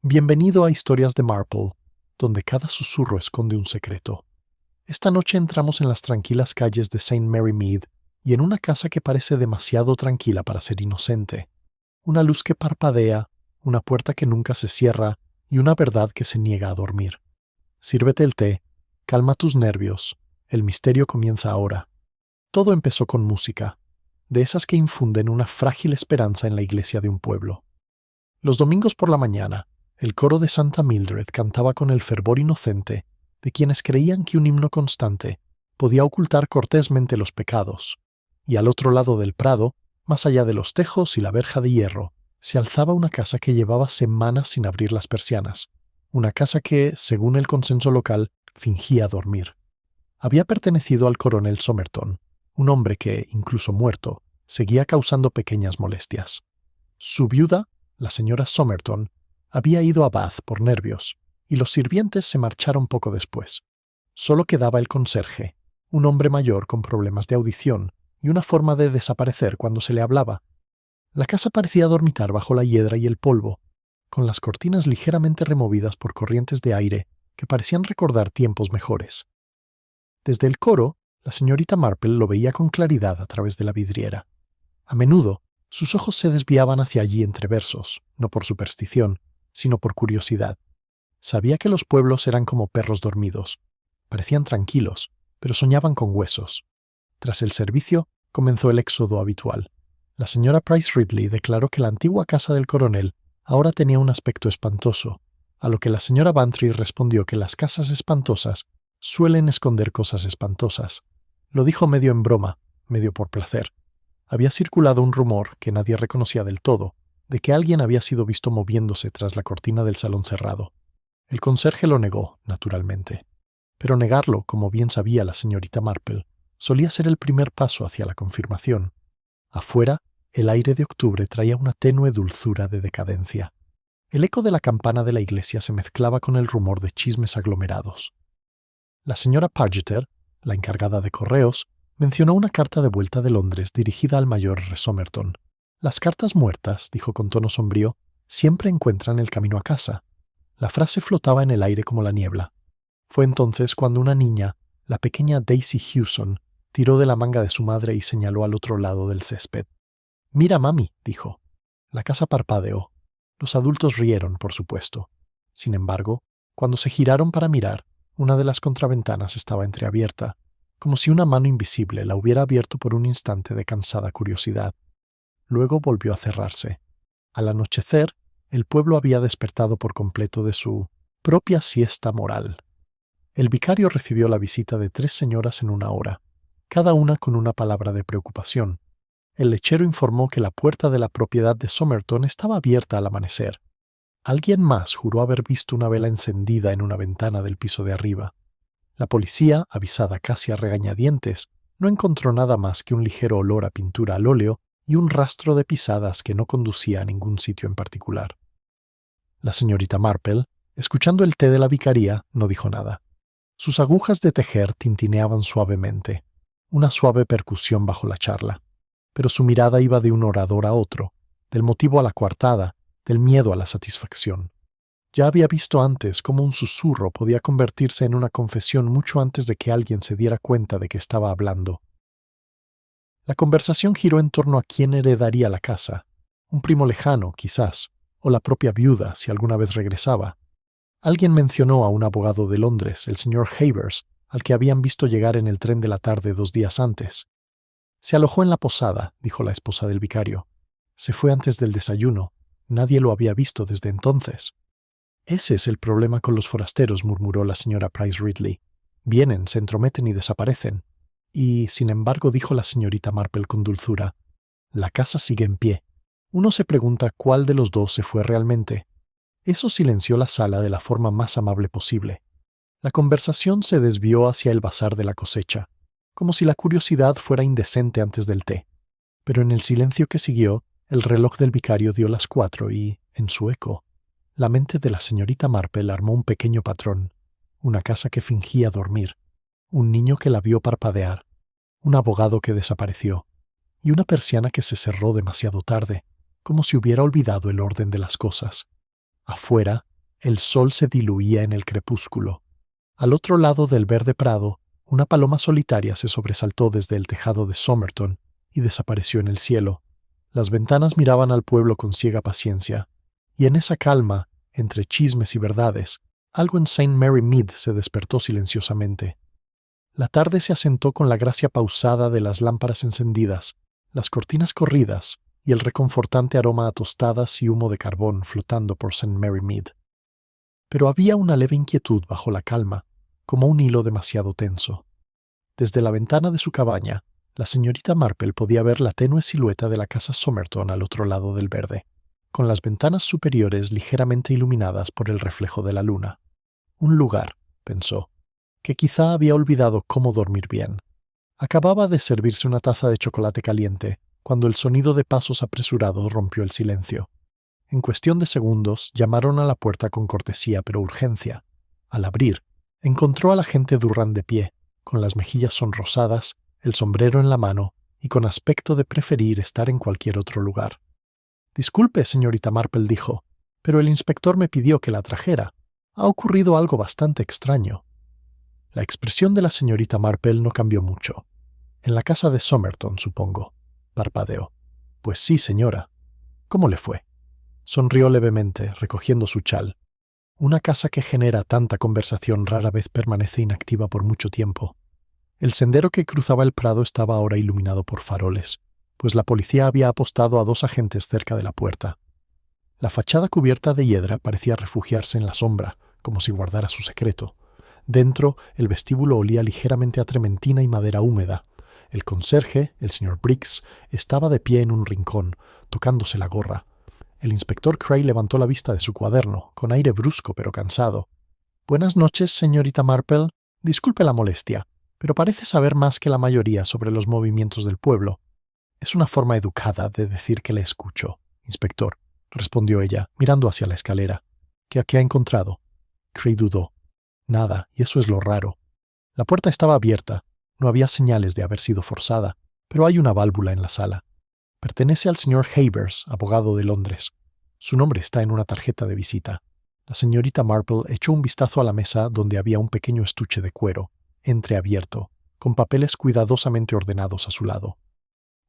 Bienvenido a Historias de Marple, donde cada susurro esconde un secreto. Esta noche entramos en las tranquilas calles de St. Mary Mead y en una casa que parece demasiado tranquila para ser inocente. Una luz que parpadea, una puerta que nunca se cierra y una verdad que se niega a dormir. Sírvete el té, calma tus nervios, el misterio comienza ahora. Todo empezó con música, de esas que infunden una frágil esperanza en la iglesia de un pueblo. Los domingos por la mañana, el coro de Santa Mildred cantaba con el fervor inocente de quienes creían que un himno constante podía ocultar cortésmente los pecados, y al otro lado del prado, más allá de los tejos y la verja de hierro, se alzaba una casa que llevaba semanas sin abrir las persianas, una casa que, según el consenso local, fingía dormir. Había pertenecido al coronel Somerton, un hombre que, incluso muerto, seguía causando pequeñas molestias. Su viuda, la señora Somerton, había ido a Bath por nervios, y los sirvientes se marcharon poco después. Solo quedaba el conserje, un hombre mayor con problemas de audición y una forma de desaparecer cuando se le hablaba. La casa parecía dormitar bajo la hiedra y el polvo, con las cortinas ligeramente removidas por corrientes de aire que parecían recordar tiempos mejores. Desde el coro, la señorita Marple lo veía con claridad a través de la vidriera. A menudo, sus ojos se desviaban hacia allí entre versos, no por superstición, sino por curiosidad. Sabía que los pueblos eran como perros dormidos. Parecían tranquilos, pero soñaban con huesos. Tras el servicio, comenzó el éxodo habitual. La señora Price Ridley declaró que la antigua casa del coronel ahora tenía un aspecto espantoso, a lo que la señora Bantry respondió que las casas espantosas suelen esconder cosas espantosas. Lo dijo medio en broma, medio por placer. Había circulado un rumor, que nadie reconocía del todo, de que alguien había sido visto moviéndose tras la cortina del salón cerrado. El conserje lo negó, naturalmente. Pero negarlo, como bien sabía la señorita Marple, solía ser el primer paso hacia la confirmación. Afuera, el aire de octubre traía una tenue dulzura de decadencia. El eco de la campana de la iglesia se mezclaba con el rumor de chismes aglomerados. La señora Pargeter, la encargada de correos, mencionó una carta de vuelta de Londres dirigida al mayor Somerton. Las cartas muertas, dijo con tono sombrío, siempre encuentran el camino a casa. La frase flotaba en el aire como la niebla. Fue entonces cuando una niña, la pequeña Daisy Hewson, tiró de la manga de su madre y señaló al otro lado del césped. «Mira, mami», dijo. La casa parpadeó. Los adultos rieron, por supuesto. Sin embargo, cuando se giraron para mirar, una de las contraventanas estaba entreabierta, como si una mano invisible la hubiera abierto por un instante de cansada curiosidad. Luego volvió a cerrarse. Al anochecer, el pueblo había despertado por completo de su propia siesta moral. El vicario recibió la visita de 3 señoras en una hora, cada una con una palabra de preocupación. El lechero informó que la puerta de la propiedad de Somerton estaba abierta al amanecer. Alguien más juró haber visto una vela encendida en una ventana del piso de arriba. La policía, avisada casi a regañadientes, no encontró nada más que un ligero olor a pintura al óleo y un rastro de pisadas que no conducía a ningún sitio en particular. La señorita Marple, escuchando el té de la vicaría, no dijo nada. Sus agujas de tejer tintineaban suavemente, una suave percusión bajo la charla, pero su mirada iba de un orador a otro, del motivo a la coartada, del miedo a la satisfacción. Ya había visto antes cómo un susurro podía convertirse en una confesión mucho antes de que alguien se diera cuenta de que estaba hablando. La conversación giró en torno a quién heredaría la casa, un primo lejano, quizás, o la propia viuda, si alguna vez regresaba. Alguien mencionó a un abogado de Londres, el señor Havers, al que habían visto llegar en el tren de la tarde 2 días antes. Se alojó en la posada, dijo la esposa del vicario. Se fue antes del desayuno. Nadie lo había visto desde entonces. Ese es el problema con los forasteros, murmuró la señora Price Ridley. Vienen, se entrometen y desaparecen. Y, sin embargo, dijo la señorita Marple con dulzura, la casa sigue en pie. Uno se pregunta cuál de los dos se fue realmente. Eso silenció la sala de la forma más amable posible. La conversación se desvió hacia el bazar de la cosecha, como si la curiosidad fuera indecente antes del té. Pero en el silencio que siguió, el reloj del vicario dio las 4 y, en su eco, la mente de la señorita Marple armó un pequeño patrón, una casa que fingía dormir, un niño que la vio parpadear, un abogado que desapareció, y una persiana que se cerró demasiado tarde, como si hubiera olvidado el orden de las cosas. Afuera, El sol se diluía en el crepúsculo. Al otro lado del verde prado, una paloma solitaria se sobresaltó desde el tejado de Somerton y desapareció en el cielo. Las ventanas miraban al pueblo con ciega paciencia, y en esa calma, entre chismes y verdades, algo en St. Mary Mead se despertó silenciosamente. La tarde se asentó con la gracia pausada de las lámparas encendidas, las cortinas corridas y el reconfortante aroma a tostadas y humo de carbón flotando por St. Mary Mead. Pero había una leve inquietud bajo la calma, como un hilo demasiado tenso. Desde la ventana de su cabaña, la señorita Marple podía ver la tenue silueta de la casa Somerton al otro lado del verde, con las ventanas superiores ligeramente iluminadas por el reflejo de la luna. Un lugar, pensó, que quizá había olvidado cómo dormir bien. Acababa de servirse una taza de chocolate caliente, cuando el sonido de pasos apresurados rompió el silencio. En cuestión de segundos, llamaron a la puerta con cortesía pero urgencia. Al abrir, encontró al agente Durrant de pie, con las mejillas sonrosadas, el sombrero en la mano y con aspecto de preferir estar en cualquier otro lugar. «Disculpe, señorita Marple», dijo, «pero el inspector me pidió que la trajera. Ha ocurrido algo bastante extraño». La expresión de la señorita Marple no cambió mucho. «En la casa de Somerton, supongo», parpadeó. «Pues sí, señora». «¿Cómo le fue?» Sonrió levemente, recogiendo su chal. Una casa que genera tanta conversación rara vez permanece inactiva por mucho tiempo. El sendero que cruzaba el prado estaba ahora iluminado por faroles, pues la policía había apostado a 2 agentes cerca de la puerta. La fachada cubierta de hiedra parecía refugiarse en la sombra, como si guardara su secreto. Dentro, el vestíbulo olía ligeramente a trementina y madera húmeda. El conserje, el señor Briggs, estaba de pie en un rincón, tocándose la gorra. El inspector Cray levantó la vista de su cuaderno, con aire brusco pero cansado. «Buenas noches, señorita Marple. Disculpe la molestia, pero parece saber más que la mayoría sobre los movimientos del pueblo». «Es una forma educada de decir que le escucho, inspector», respondió ella, mirando hacia la escalera. ¿Qué ha encontrado?» Cray dudó. «Nada, y eso es lo raro. La puerta estaba abierta, no había señales de haber sido forzada, pero hay una válvula en la sala. Pertenece al señor Havers, abogado de Londres. Su nombre está en una tarjeta de visita». La señorita Marple echó un vistazo a la mesa donde había un pequeño estuche de cuero, entreabierto, con papeles cuidadosamente ordenados a su lado.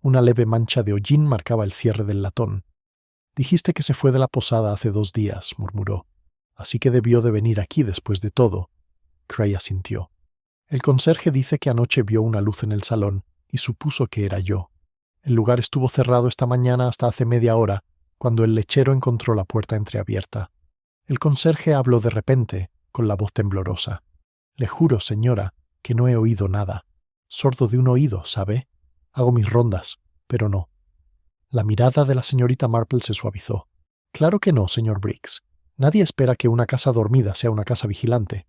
Una leve mancha de hollín marcaba el cierre del latón. «Dijiste que se fue de la posada hace 2 días», murmuró. «Así que debió de venir aquí después de todo». Cray asintió. «El conserje dice que anoche vio una luz en el salón y supuso que era yo. El lugar estuvo cerrado esta mañana hasta hace media hora, cuando el lechero encontró la puerta entreabierta. El conserje habló de repente, con la voz temblorosa. Le juro, señora, que no he oído nada. Sordo de un oído, ¿sabe? Hago mis rondas, pero no». La mirada de la señorita Marple se suavizó. «Claro que no, señor Briggs. Nadie espera que una casa dormida sea una casa vigilante».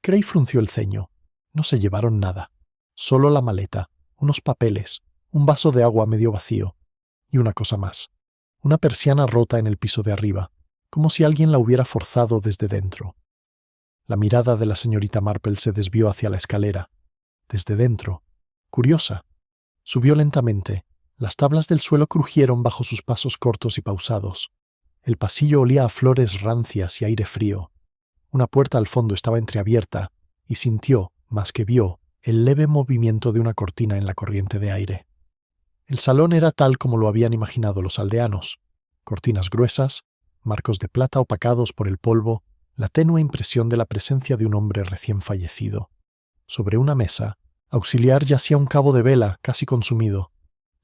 Cray frunció el ceño. No se llevaron nada. Solo la maleta, unos papeles, un vaso de agua medio vacío. Y una cosa más. Una persiana rota en el piso de arriba, como si alguien la hubiera forzado desde dentro. La mirada de la señorita Marple se desvió hacia la escalera. Desde dentro. Curiosa. Subió lentamente. Las tablas del suelo crujieron bajo sus pasos cortos y pausados. El pasillo olía a flores rancias y aire frío. Una puerta al fondo estaba entreabierta, y sintió, más que vio, el leve movimiento de una cortina en la corriente de aire. El salón era tal como lo habían imaginado los aldeanos. Cortinas gruesas, marcos de plata opacados por el polvo, la tenue impresión de la presencia de un hombre recién fallecido. Sobre una mesa, Auxiliar yacía un cabo de vela casi consumido.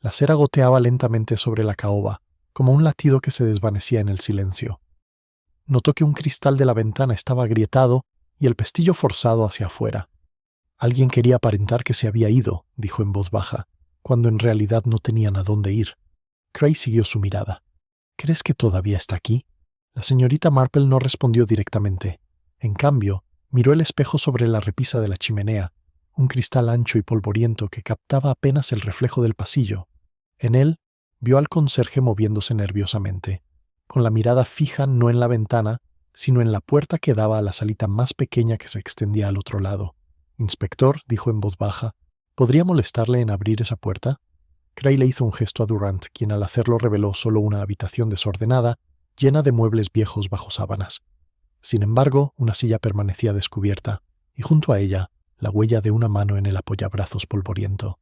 La cera goteaba lentamente sobre la caoba, como un latido que se desvanecía en el silencio. Notó que un cristal de la ventana estaba agrietado y el pestillo forzado hacia afuera. Alguien quería aparentar que se había ido, dijo en voz baja, cuando en realidad no tenían a dónde ir. Cray siguió su mirada. ¿Crees que todavía está aquí? La señorita Marple no respondió directamente. En cambio, miró el espejo sobre la repisa de la chimenea, un cristal ancho y polvoriento que captaba apenas el reflejo del pasillo. En él, vio al conserje moviéndose nerviosamente, con la mirada fija no en la ventana, sino en la puerta que daba a la salita más pequeña que se extendía al otro lado. «Inspector», dijo en voz baja, «¿podría molestarle en abrir esa puerta?» Cray le hizo un gesto a Durrant, quien al hacerlo reveló solo una habitación desordenada, llena de muebles viejos bajo sábanas. Sin embargo, una silla permanecía descubierta, y junto a ella, la huella de una mano en el apoyabrazos polvoriento.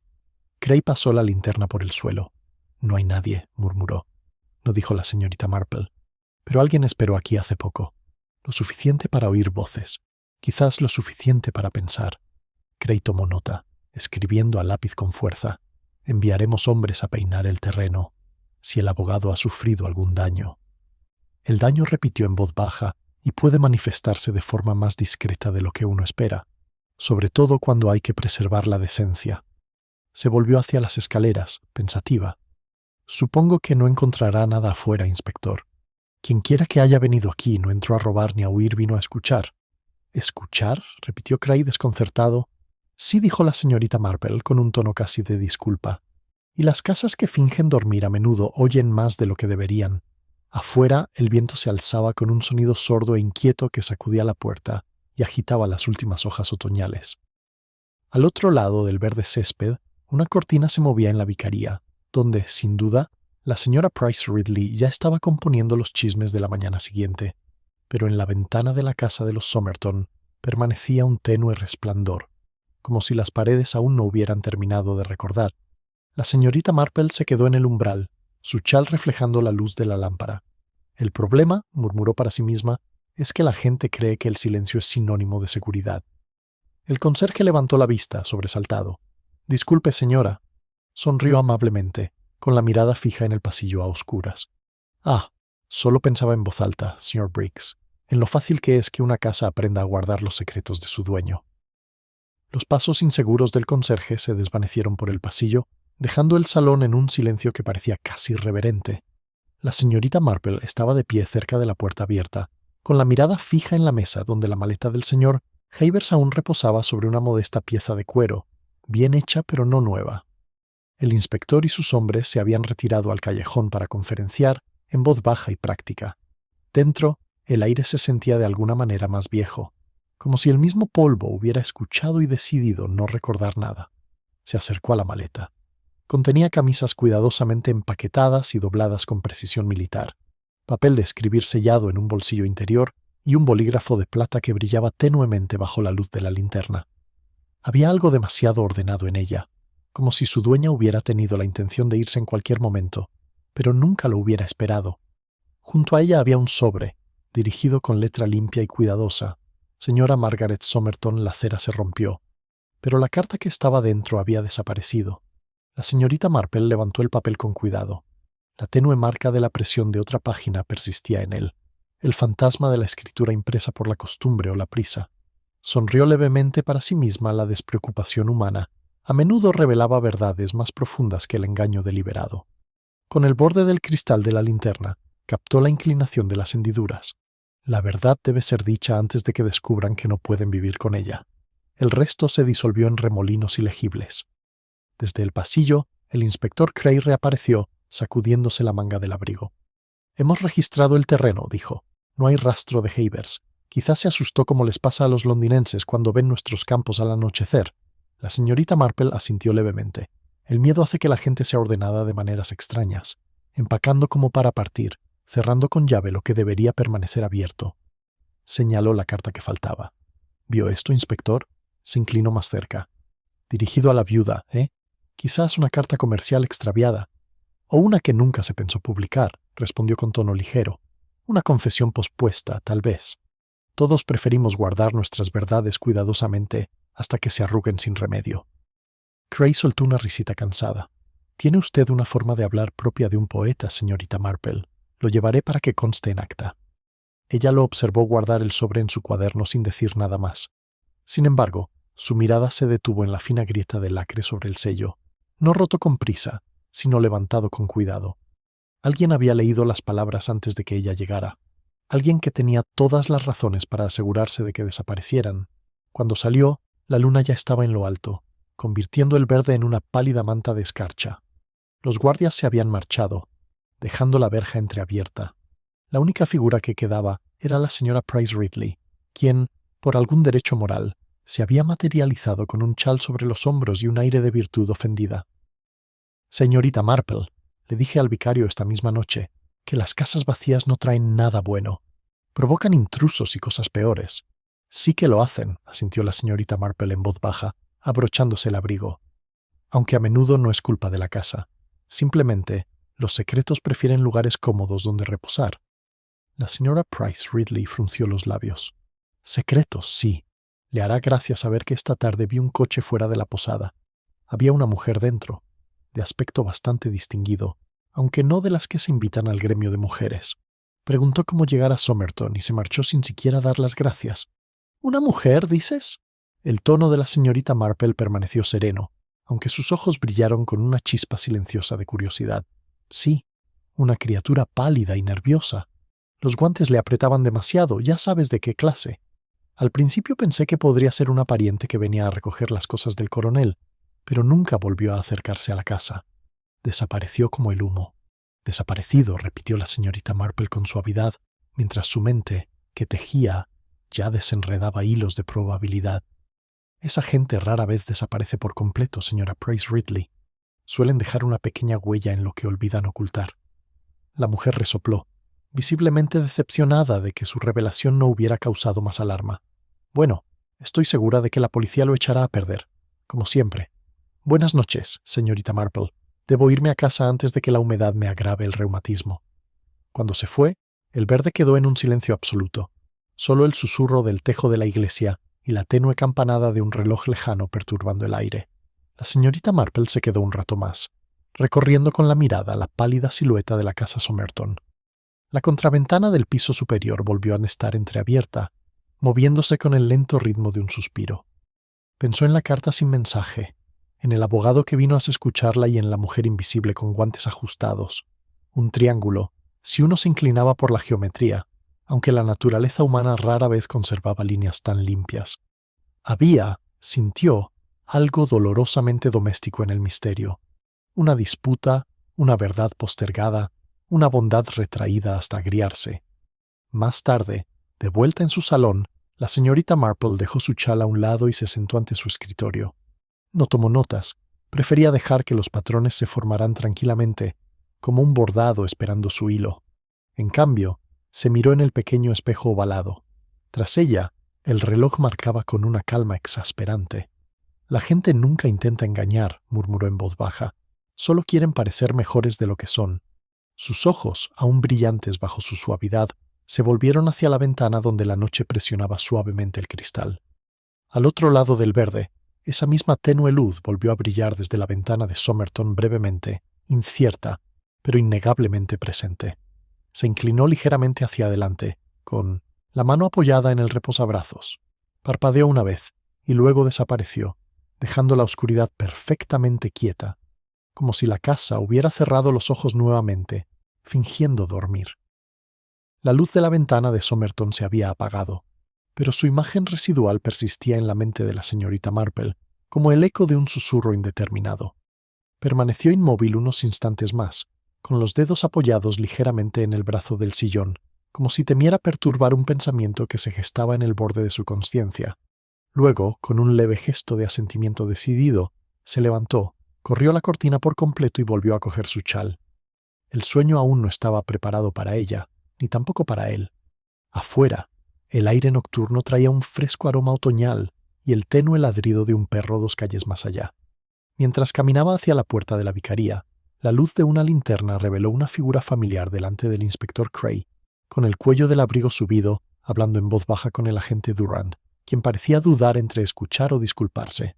Cray pasó la linterna por el suelo. «No hay nadie», murmuró. No dijo la señorita Marple. «Pero alguien esperó aquí hace poco. Lo suficiente para oír voces. Quizás lo suficiente para pensar». Cray tomó nota, escribiendo a lápiz con fuerza. «Enviaremos hombres a peinar el terreno, si el abogado ha sufrido algún daño». El daño, repitió en voz baja, y puede manifestarse de forma más discreta de lo que uno espera, sobre todo cuando hay que preservar la decencia. Se volvió hacia las escaleras, pensativa. «Supongo que no encontrará nada afuera, inspector. Quienquiera que haya venido aquí no entró a robar ni a huir, vino a escuchar». «¿Escuchar?», repitió Cray desconcertado. «Sí», dijo la señorita Marple con un tono casi de disculpa. «Y las casas que fingen dormir a menudo oyen más de lo que deberían». Afuera el viento se alzaba con un sonido sordo e inquieto que sacudía la puerta y agitaba las últimas hojas otoñales. Al otro lado del verde césped, una cortina se movía en la vicaría, donde, sin duda, la señora Price Ridley ya estaba componiendo los chismes de la mañana siguiente, pero en la ventana de la casa de los Somerton permanecía un tenue resplandor, como si las paredes aún no hubieran terminado de recordar. La señorita Marple se quedó en el umbral, su chal reflejando la luz de la lámpara. «El problema», murmuró para sí misma, «es que la gente cree que el silencio es sinónimo de seguridad». El conserje levantó la vista, sobresaltado. «Disculpe, señora». Sonrió amablemente, con la mirada fija en el pasillo a oscuras. «Ah, solo pensaba en voz alta, señor Briggs, en lo fácil que es que una casa aprenda a guardar los secretos de su dueño». Los pasos inseguros del conserje se desvanecieron por el pasillo, dejando el salón en un silencio que parecía casi reverente. La señorita Marple estaba de pie cerca de la puerta abierta, con la mirada fija en la mesa donde la maleta del señor Havers aún reposaba sobre una modesta pieza de cuero, bien hecha pero no nueva. El inspector y sus hombres se habían retirado al callejón para conferenciar, en voz baja y práctica. Dentro, el aire se sentía de alguna manera más viejo, como si el mismo polvo hubiera escuchado y decidido no recordar nada. Se acercó a la maleta. Contenía camisas cuidadosamente empaquetadas y dobladas con precisión militar, papel de escribir sellado en un bolsillo interior y un bolígrafo de plata que brillaba tenuemente bajo la luz de la linterna. Había algo demasiado ordenado en ella, como si su dueña hubiera tenido la intención de irse en cualquier momento, pero nunca lo hubiera esperado. Junto a ella había un sobre, dirigido con letra limpia y cuidadosa. «Señora Margaret Somerton». La cera se rompió, pero la carta que estaba dentro había desaparecido. La señorita Marple levantó el papel con cuidado. La tenue marca de la presión de otra página persistía en él, el fantasma de la escritura impresa por la costumbre o la prisa. Sonrió levemente para sí misma. La despreocupación humana a menudo revelaba verdades más profundas que el engaño deliberado. Con el borde del cristal de la linterna, captó la inclinación de las hendiduras. La verdad debe ser dicha antes de que descubran que no pueden vivir con ella. El resto se disolvió en remolinos ilegibles. Desde el pasillo, el inspector Cray reapareció, sacudiéndose la manga del abrigo. «Hemos registrado el terreno», dijo. «No hay rastro de Havers. Quizás se asustó como les pasa a los londinenses cuando ven nuestros campos al anochecer». La señorita Marple asintió levemente. «El miedo hace que la gente sea ordenada de maneras extrañas, empacando como para partir, cerrando con llave lo que debería permanecer abierto». Señaló la carta que faltaba. «¿Vio esto, inspector?». Se inclinó más cerca. «Dirigido a la viuda, ¿eh? Quizás una carta comercial extraviada. O una que nunca se pensó publicar», respondió con tono ligero. «Una confesión pospuesta, tal vez. Todos preferimos guardar nuestras verdades cuidadosamente hasta que se arruguen sin remedio». Cray soltó una risita cansada. «Tiene usted una forma de hablar propia de un poeta, señorita Marple. Lo llevaré para que conste en acta». Ella lo observó guardar el sobre en su cuaderno sin decir nada más. Sin embargo, su mirada se detuvo en la fina grieta de lacre sobre el sello, no roto con prisa, sino levantado con cuidado. Alguien había leído las palabras antes de que ella llegara. Alguien que tenía todas las razones para asegurarse de que desaparecieran. Cuando salió, la luna ya estaba en lo alto, convirtiendo el verde en una pálida manta de escarcha. Los guardias se habían marchado, dejando la verja entreabierta. La única figura que quedaba era la señora Price Ridley, quien, por algún derecho moral, se había materializado con un chal sobre los hombros y un aire de virtud ofendida. «Señorita Marple», le dije al vicario esta misma noche, que las casas vacías no traen nada bueno. Provocan intrusos y cosas peores. Sí que lo hacen, asintió la señorita Marple en voz baja, abrochándose el abrigo. Aunque a menudo no es culpa de la casa. Simplemente, los secretos prefieren lugares cómodos donde reposar. La señora Price Ridley frunció los labios. Secretos, sí. Le hará gracia saber que esta tarde vi un coche fuera de la posada. Había una mujer dentro, de aspecto bastante distinguido, aunque no de las que se invitan al gremio de mujeres. Preguntó cómo llegar a Somerton y se marchó sin siquiera dar las gracias. ¿Una mujer, dices? El tono de la señorita Marple permaneció sereno, aunque sus ojos brillaron con una chispa silenciosa de curiosidad. Sí, una criatura pálida y nerviosa. Los guantes le apretaban demasiado, ya sabes de qué clase. Al principio pensé que podría ser una pariente que venía a recoger las cosas del coronel, pero nunca volvió a acercarse a la casa. Desapareció como el humo. Desaparecido, repitió la señorita Marple con suavidad, mientras su mente, que tejía, ya desenredaba hilos de probabilidad. Esa gente rara vez desaparece por completo, señora Price Ridley. Suelen dejar una pequeña huella en lo que olvidan ocultar. La mujer resopló, visiblemente decepcionada de que su revelación no hubiera causado más alarma. Bueno, estoy segura de que la policía lo echará a perder, como siempre. Buenas noches, señorita Marple. Debo irme a casa antes de que la humedad me agrave el reumatismo. Cuando se fue, el verde quedó en un silencio absoluto. Solo el susurro del tejo de la iglesia y la tenue campanada de un reloj lejano perturbando el aire. La señorita Marple se quedó un rato más, recorriendo con la mirada la pálida silueta de la casa Somerton. La contraventana del piso superior volvió a estar entreabierta, moviéndose con el lento ritmo de un suspiro. Pensó en la carta sin mensaje, en el abogado que vino a escucharla y en la mujer invisible con guantes ajustados. Un triángulo, si uno se inclinaba por la geometría, aunque la naturaleza humana rara vez conservaba líneas tan limpias. Había, sintió, algo dolorosamente doméstico en el misterio. Una disputa, una verdad postergada, una bondad retraída hasta agriarse. Más tarde, de vuelta en su salón, la señorita Marple dejó su chal a un lado y se sentó ante su escritorio. No tomó notas, prefería dejar que los patrones se formaran tranquilamente, como un bordado esperando su hilo. En cambio, se miró en el pequeño espejo ovalado. Tras ella, el reloj marcaba con una calma exasperante. La gente nunca intenta engañar, murmuró en voz baja. Solo quieren parecer mejores de lo que son. Sus ojos, aún brillantes bajo su suavidad, se volvieron hacia la ventana donde la noche presionaba suavemente el cristal. Al otro lado del verde, esa misma tenue luz volvió a brillar desde la ventana de Somerton brevemente, incierta, pero innegablemente presente. Se inclinó ligeramente hacia adelante, con la mano apoyada en el reposabrazos. Parpadeó una vez, y luego desapareció, dejando la oscuridad perfectamente quieta, como si la casa hubiera cerrado los ojos nuevamente, fingiendo dormir. La luz de la ventana de Somerton se había apagado, pero su imagen residual persistía en la mente de la señorita Marple, como el eco de un susurro indeterminado. Permaneció inmóvil unos instantes más, con los dedos apoyados ligeramente en el brazo del sillón, como si temiera perturbar un pensamiento que se gestaba en el borde de su consciencia. Luego, con un leve gesto de asentimiento decidido, se levantó, corrió la cortina por completo y volvió a coger su chal. El sueño aún no estaba preparado para ella, ni tampoco para él. Afuera, el aire nocturno traía un fresco aroma otoñal y el tenue ladrido de un perro 2 calles más allá. Mientras caminaba hacia la puerta de la vicaría, la luz de una linterna reveló una figura familiar delante del inspector Cray, con el cuello del abrigo subido, hablando en voz baja con el agente Durand, quien parecía dudar entre escuchar o disculparse.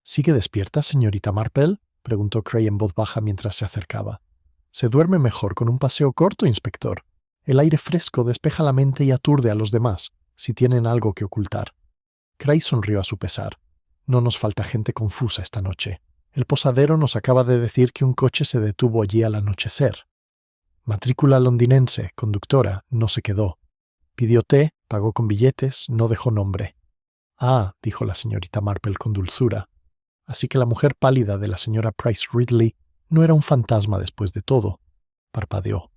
¿Sigue despierta, señorita Marple?, preguntó Cray en voz baja mientras se acercaba. «Se duerme mejor con un paseo corto, inspector. El aire fresco despeja la mente y aturde a los demás, si tienen algo que ocultar». Cray sonrió a su pesar. «No nos falta gente confusa esta noche. El posadero nos acaba de decir que un coche se detuvo allí al anochecer. Matrícula londinense, conductora, no se quedó. Pidió té, pagó con billetes, no dejó nombre». «Ah», dijo la señorita Marple con dulzura. Así que la mujer pálida de la señora Price Ridley no era un fantasma después de todo. Parpadeó.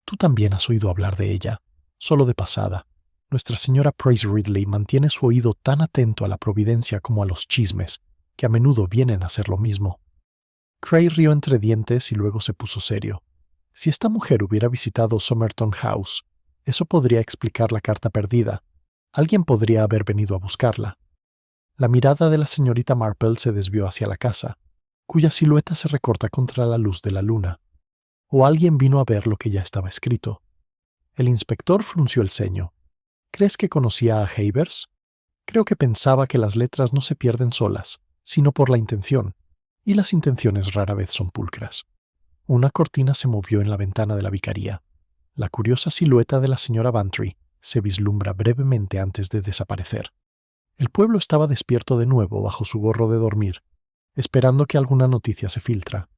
«Tú también has oído hablar de ella, solo de pasada. Nuestra señora Price Ridley mantiene su oído tan atento a la providencia como a los chismes, que a menudo vienen a ser lo mismo». Cray rió entre dientes y luego se puso serio. Si esta mujer hubiera visitado Somerton House, Eso podría explicar la carta perdida. Alguien podría haber venido a buscarla. La mirada de la señorita Marple se desvió hacia la casa, cuya silueta se recorta contra la luz de la luna. O alguien vino a ver lo que ya estaba escrito. El inspector frunció el ceño. ¿Crees que conocía a Havers? Creo que pensaba que las letras no se pierden solas, sino por la intención, y las intenciones rara vez son pulcras. Una cortina se movió en la ventana de la vicaría. La curiosa silueta de la señora Bantry se vislumbra brevemente antes de desaparecer. El pueblo estaba despierto de nuevo bajo su gorro de dormir, esperando que alguna noticia se filtra.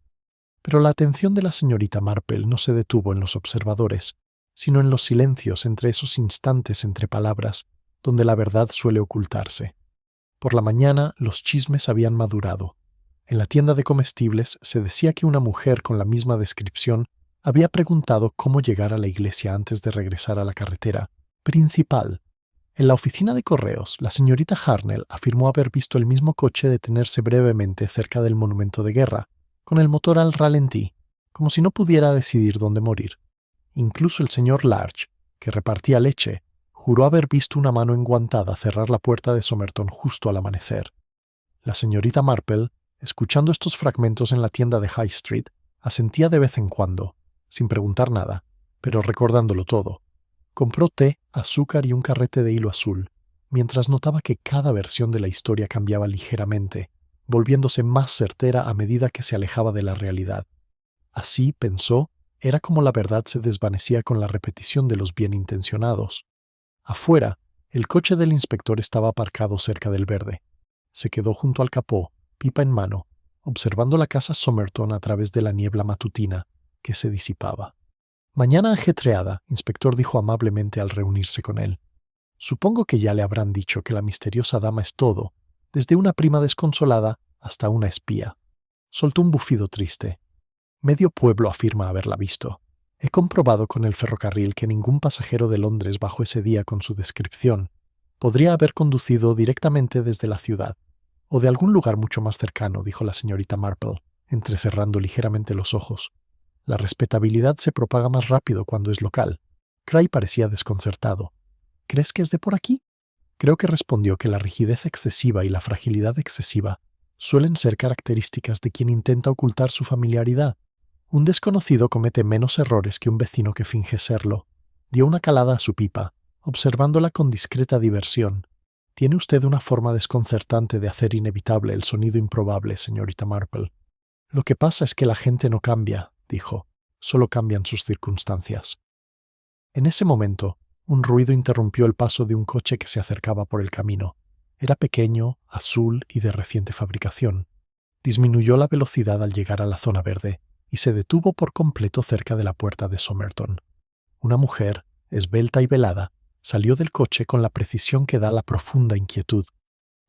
Pero la atención de la señorita Marple no se detuvo en los observadores, sino en los silencios entre esos instantes entre palabras donde la verdad suele ocultarse. Por la mañana los chismes habían madurado. En la tienda de comestibles se decía que una mujer con la misma descripción había preguntado cómo llegar a la iglesia antes de regresar a la carretera principal. En la oficina de correos, la señorita Harnell afirmó haber visto el mismo coche detenerse brevemente cerca del monumento de guerra, con el motor al ralentí, como si no pudiera decidir dónde morir. Incluso el señor Large, que repartía leche, juró haber visto una mano enguantada cerrar la puerta de Somerton justo al amanecer. La señorita Marple, escuchando estos fragmentos en la tienda de High Street, asentía de vez en cuando, sin preguntar nada, pero recordándolo todo. Compró té, azúcar y un carrete de hilo azul, mientras notaba que cada versión de la historia cambiaba ligeramente, volviéndose más certera a medida que se alejaba de la realidad. Así, pensó, era como la verdad se desvanecía con la repetición de los bien intencionados. Afuera, el coche del inspector estaba aparcado cerca del verde. Se quedó junto al capó, pipa en mano, observando la casa Somerton a través de la niebla matutina que se disipaba. Mañana ajetreada, inspector dijo amablemente al reunirse con él. Supongo que ya le habrán dicho que la misteriosa dama es todo, desde una prima desconsolada hasta una espía. Soltó un bufido triste. Medio pueblo afirma haberla visto. He comprobado con el ferrocarril que ningún pasajero de Londres bajó ese día con su descripción. Podría haber conducido directamente desde la ciudad, o de algún lugar mucho más cercano, dijo la señorita Marple, entrecerrando ligeramente los ojos. La respetabilidad se propaga más rápido cuando es local. Cray parecía desconcertado. ¿Crees que es de por aquí? Creo que respondió que la rigidez excesiva y la fragilidad excesiva suelen ser características de quien intenta ocultar su familiaridad. Un desconocido comete menos errores que un vecino que finge serlo. Dio una calada a su pipa, observándola con discreta diversión. Tiene usted una forma desconcertante de hacer inevitable el sonido improbable, señorita Marple. Lo que pasa es que la gente no cambia, dijo. Solo cambian sus circunstancias. En ese momento, un ruido interrumpió el paso de un coche que se acercaba por el camino. Era pequeño, azul y de reciente fabricación. Disminuyó la velocidad al llegar a la zona verde y se detuvo por completo cerca de la puerta de Somerton. Una mujer, esbelta y velada, salió del coche con la precisión que da la profunda inquietud.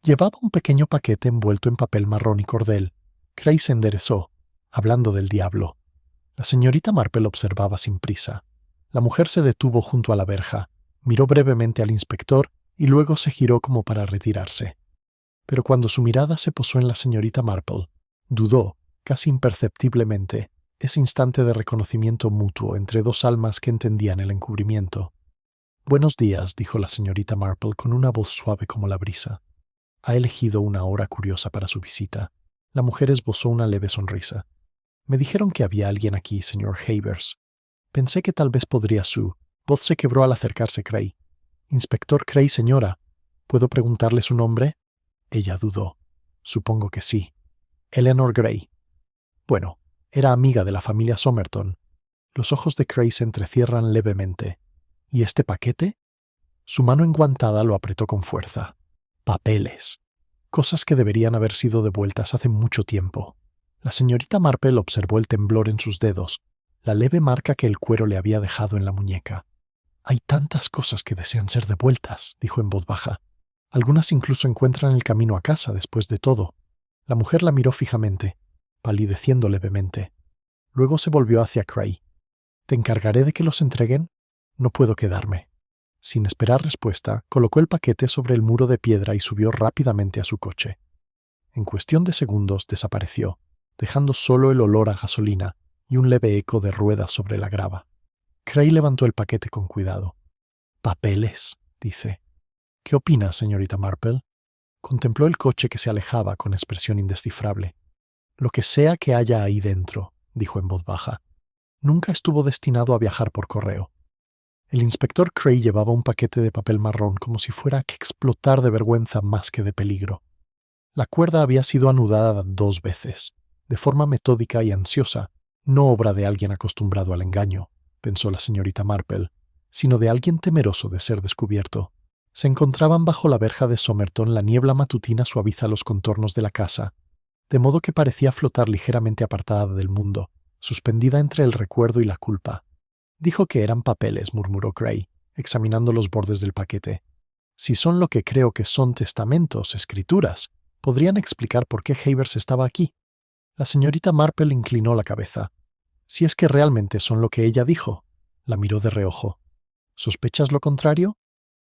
Llevaba un pequeño paquete envuelto en papel marrón y cordel. Cray se enderezó, hablando del diablo. La señorita Marple observaba sin prisa. La mujer se detuvo junto a la verja, miró brevemente al inspector y luego se giró como para retirarse. Pero cuando su mirada se posó en la señorita Marple, dudó, casi imperceptiblemente, ese instante de reconocimiento mutuo entre dos almas que entendían el encubrimiento. «Buenos días», dijo la señorita Marple con una voz suave como la brisa. «Ha elegido una hora curiosa para su visita». La mujer esbozó una leve sonrisa. «Me dijeron que había alguien aquí, señor Havers. Pensé que tal vez podría su...» Voz se quebró al acercarse Cray. «Inspector Cray, señora. ¿Puedo preguntarle su nombre?» Ella dudó. «Supongo que sí. Eleanor Gray». Bueno, era amiga de la familia Somerton. Los ojos de Cray se entrecierran levemente. ¿Y este paquete? Su mano enguantada lo apretó con fuerza. Papeles. Cosas que deberían haber sido devueltas hace mucho tiempo. La señorita Marple observó el temblor en sus dedos, la leve marca que el cuero le había dejado en la muñeca. «Hay tantas cosas que desean ser devueltas», dijo en voz baja. «Algunas incluso encuentran el camino a casa después de todo». La mujer la miró fijamente, palideciendo levemente. Luego se volvió hacia Cray. «¿Te encargaré de que los entreguen? No puedo quedarme». Sin esperar respuesta, colocó el paquete sobre el muro de piedra y subió rápidamente a su coche. En cuestión de segundos desapareció, dejando solo el olor a gasolina y un leve eco de ruedas sobre la grava. Cray levantó el paquete con cuidado. Papeles, dice. ¿Qué opina, señorita Marple? Contempló el coche que se alejaba con expresión indescifrable. Lo que sea que haya ahí dentro, dijo en voz baja, nunca estuvo destinado a viajar por correo. El inspector Cray llevaba un paquete de papel marrón como si fuera que explotar de vergüenza más que de peligro. La cuerda había sido anudada 2 veces, de forma metódica y ansiosa, no obra de alguien acostumbrado al engaño, pensó la señorita Marple, sino de alguien temeroso de ser descubierto. Se encontraban bajo la verja de Somerton. La niebla matutina suaviza los contornos de la casa, de modo que parecía flotar ligeramente apartada del mundo, suspendida entre el recuerdo y la culpa. Dijo que eran papeles, murmuró Cray, examinando los bordes del paquete. Si son lo que creo que son, testamentos, escrituras, podrían explicar por qué Havers estaba aquí. La señorita Marple inclinó la cabeza. Si es que realmente son lo que ella dijo. La miró de reojo. ¿Sospechas lo contrario?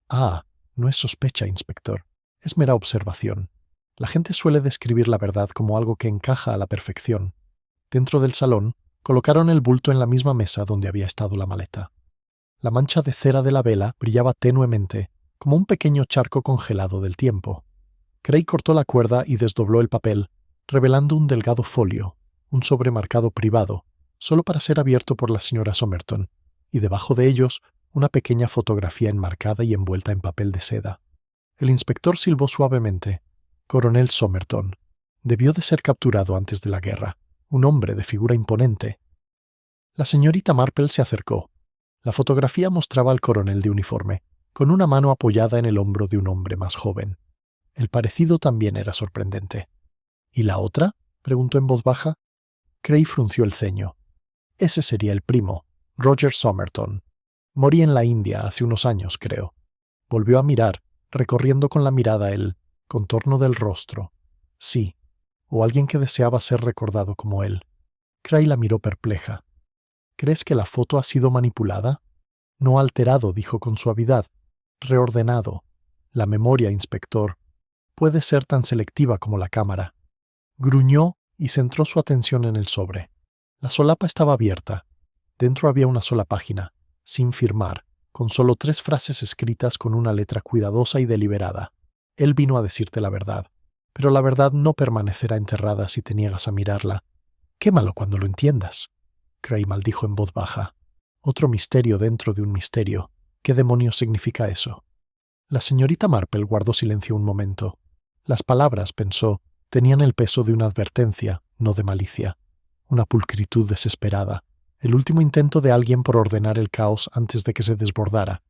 Ah, no es sospecha, inspector. Es mera observación. La gente suele describir la verdad como algo que encaja a la perfección. Dentro del salón, colocaron el bulto en la misma mesa donde había estado la maleta. La mancha de cera de la vela brillaba tenuemente, como un pequeño charco congelado del tiempo. Cray cortó la cuerda y desdobló el papel, revelando un delgado folio, un sobremarcado privado, solo para ser abierto por la señora Somerton, y debajo de ellos una pequeña fotografía enmarcada y envuelta en papel de seda. El inspector silbó suavemente. Coronel Somerton. Debió de ser capturado antes de la guerra. Un hombre de figura imponente. La señorita Marple se acercó. La fotografía mostraba al coronel de uniforme, con una mano apoyada en el hombro de un hombre más joven. El parecido también era sorprendente. ¿Y la otra?, preguntó en voz baja. Cray frunció el ceño. Ese sería el primo, Roger Somerton. Morí en la India hace unos años, creo. Volvió a mirar, recorriendo con la mirada el contorno del rostro. Sí, o alguien que deseaba ser recordado como él. Cray la miró perpleja. ¿Crees que la foto ha sido manipulada? No alterado, dijo con suavidad. Reordenado. La memoria, inspector, puede ser tan selectiva como la cámara. Gruñó y centró su atención en el sobre. La solapa estaba abierta. Dentro había una sola página, sin firmar, con solo 3 frases escritas con una letra cuidadosa y deliberada. Él vino a decirte la verdad, pero la verdad no permanecerá enterrada si te niegas a mirarla. Quémalo cuando lo entiendas. Cray maldijo en voz baja. Otro misterio dentro de un misterio. ¿Qué demonios significa eso? La señorita Marple guardó silencio un momento. Las palabras, pensó, tenían el peso de una advertencia, no de malicia. Una pulcritud desesperada. El último intento de alguien por ordenar el caos antes de que se desbordara.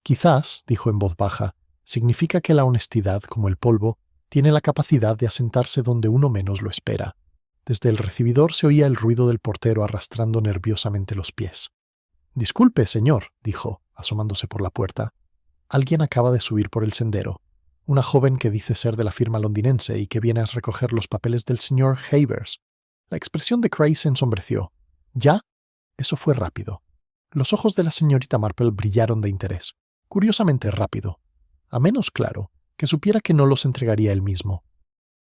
Quizás, dijo en voz baja, significa que la honestidad, como el polvo, tiene la capacidad de asentarse donde uno menos lo espera. Desde el recibidor se oía el ruido del portero arrastrando nerviosamente los pies. «Disculpe, señor», dijo, asomándose por la puerta. «Alguien acaba de subir por el sendero. Una joven que dice ser de la firma londinense y que viene a recoger los papeles del señor Havers». La expresión de Cray se ensombreció. «¿Ya?» Eso fue rápido. Los ojos de la señorita Marple brillaron de interés. Curiosamente rápido. A menos claro, que supiera que no los entregaría él mismo.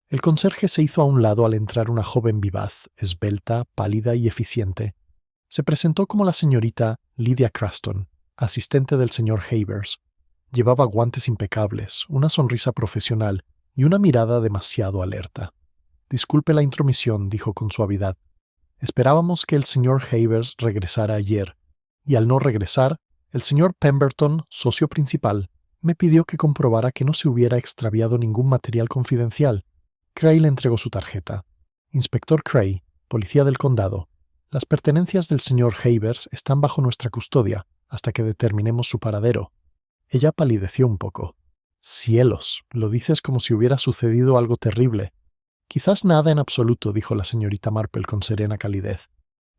El conserje se hizo a un lado al entrar una joven vivaz, esbelta, pálida y eficiente. Se presentó como la señorita Lydia Craston, asistente del señor Havers. Llevaba guantes impecables, una sonrisa profesional y una mirada demasiado alerta. «Disculpe la intromisión», dijo con suavidad. «Esperábamos que el señor Havers regresara ayer, y al no regresar, el señor Pemberton, socio principal, me pidió que comprobara que no se hubiera extraviado ningún material confidencial». Cray le entregó su tarjeta. «Inspector Cray, policía del condado. Las pertenencias del señor Havers están bajo nuestra custodia hasta que determinemos su paradero». Ella palideció un poco. «Cielos, lo dices como si hubiera sucedido algo terrible». «Quizás nada en absoluto», dijo la señorita Marple con serena calidez.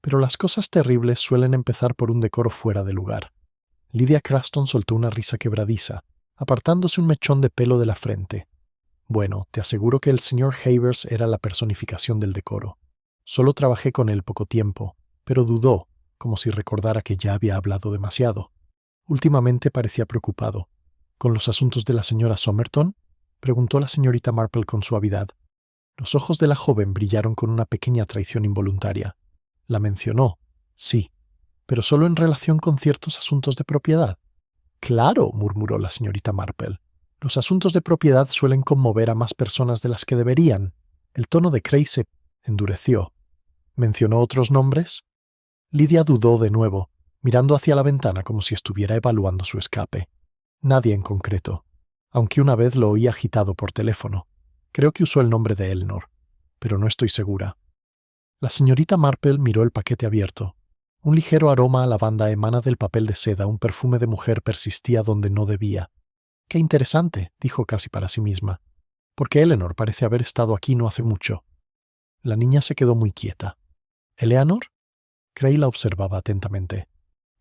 «Pero las cosas terribles suelen empezar por un decoro fuera de lugar». Lydia Craston soltó una risa quebradiza, apartándose un mechón de pelo de la frente. «Bueno, te aseguro que el señor Havers era la personificación del decoro. Solo trabajé con él poco tiempo, pero dudó, como si recordara que ya había hablado demasiado. Últimamente parecía preocupado. ¿Con los asuntos de la señora Somerton?», preguntó la señorita Marple con suavidad. Los ojos de la joven brillaron con una pequeña traición involuntaria. «La mencionó, sí, pero solo en relación con ciertos asuntos de propiedad». Claro, murmuró la señorita Marple. Los asuntos de propiedad suelen conmover a más personas de las que deberían. El tono de Cray se endureció. ¿Mencionó otros nombres? Lydia dudó de nuevo, mirando hacia la ventana como si estuviera evaluando su escape. Nadie en concreto, aunque una vez lo oí agitado por teléfono. Creo que usó el nombre de Eleanor, pero no estoy segura. La señorita Marple miró el paquete abierto. Un ligero aroma a lavanda emana del papel de seda, un perfume de mujer persistía donde no debía. «Qué interesante», dijo casi para sí misma, «porque Eleanor parece haber estado aquí no hace mucho». La niña se quedó muy quieta. «¿Eleanor?» Cray la observaba atentamente.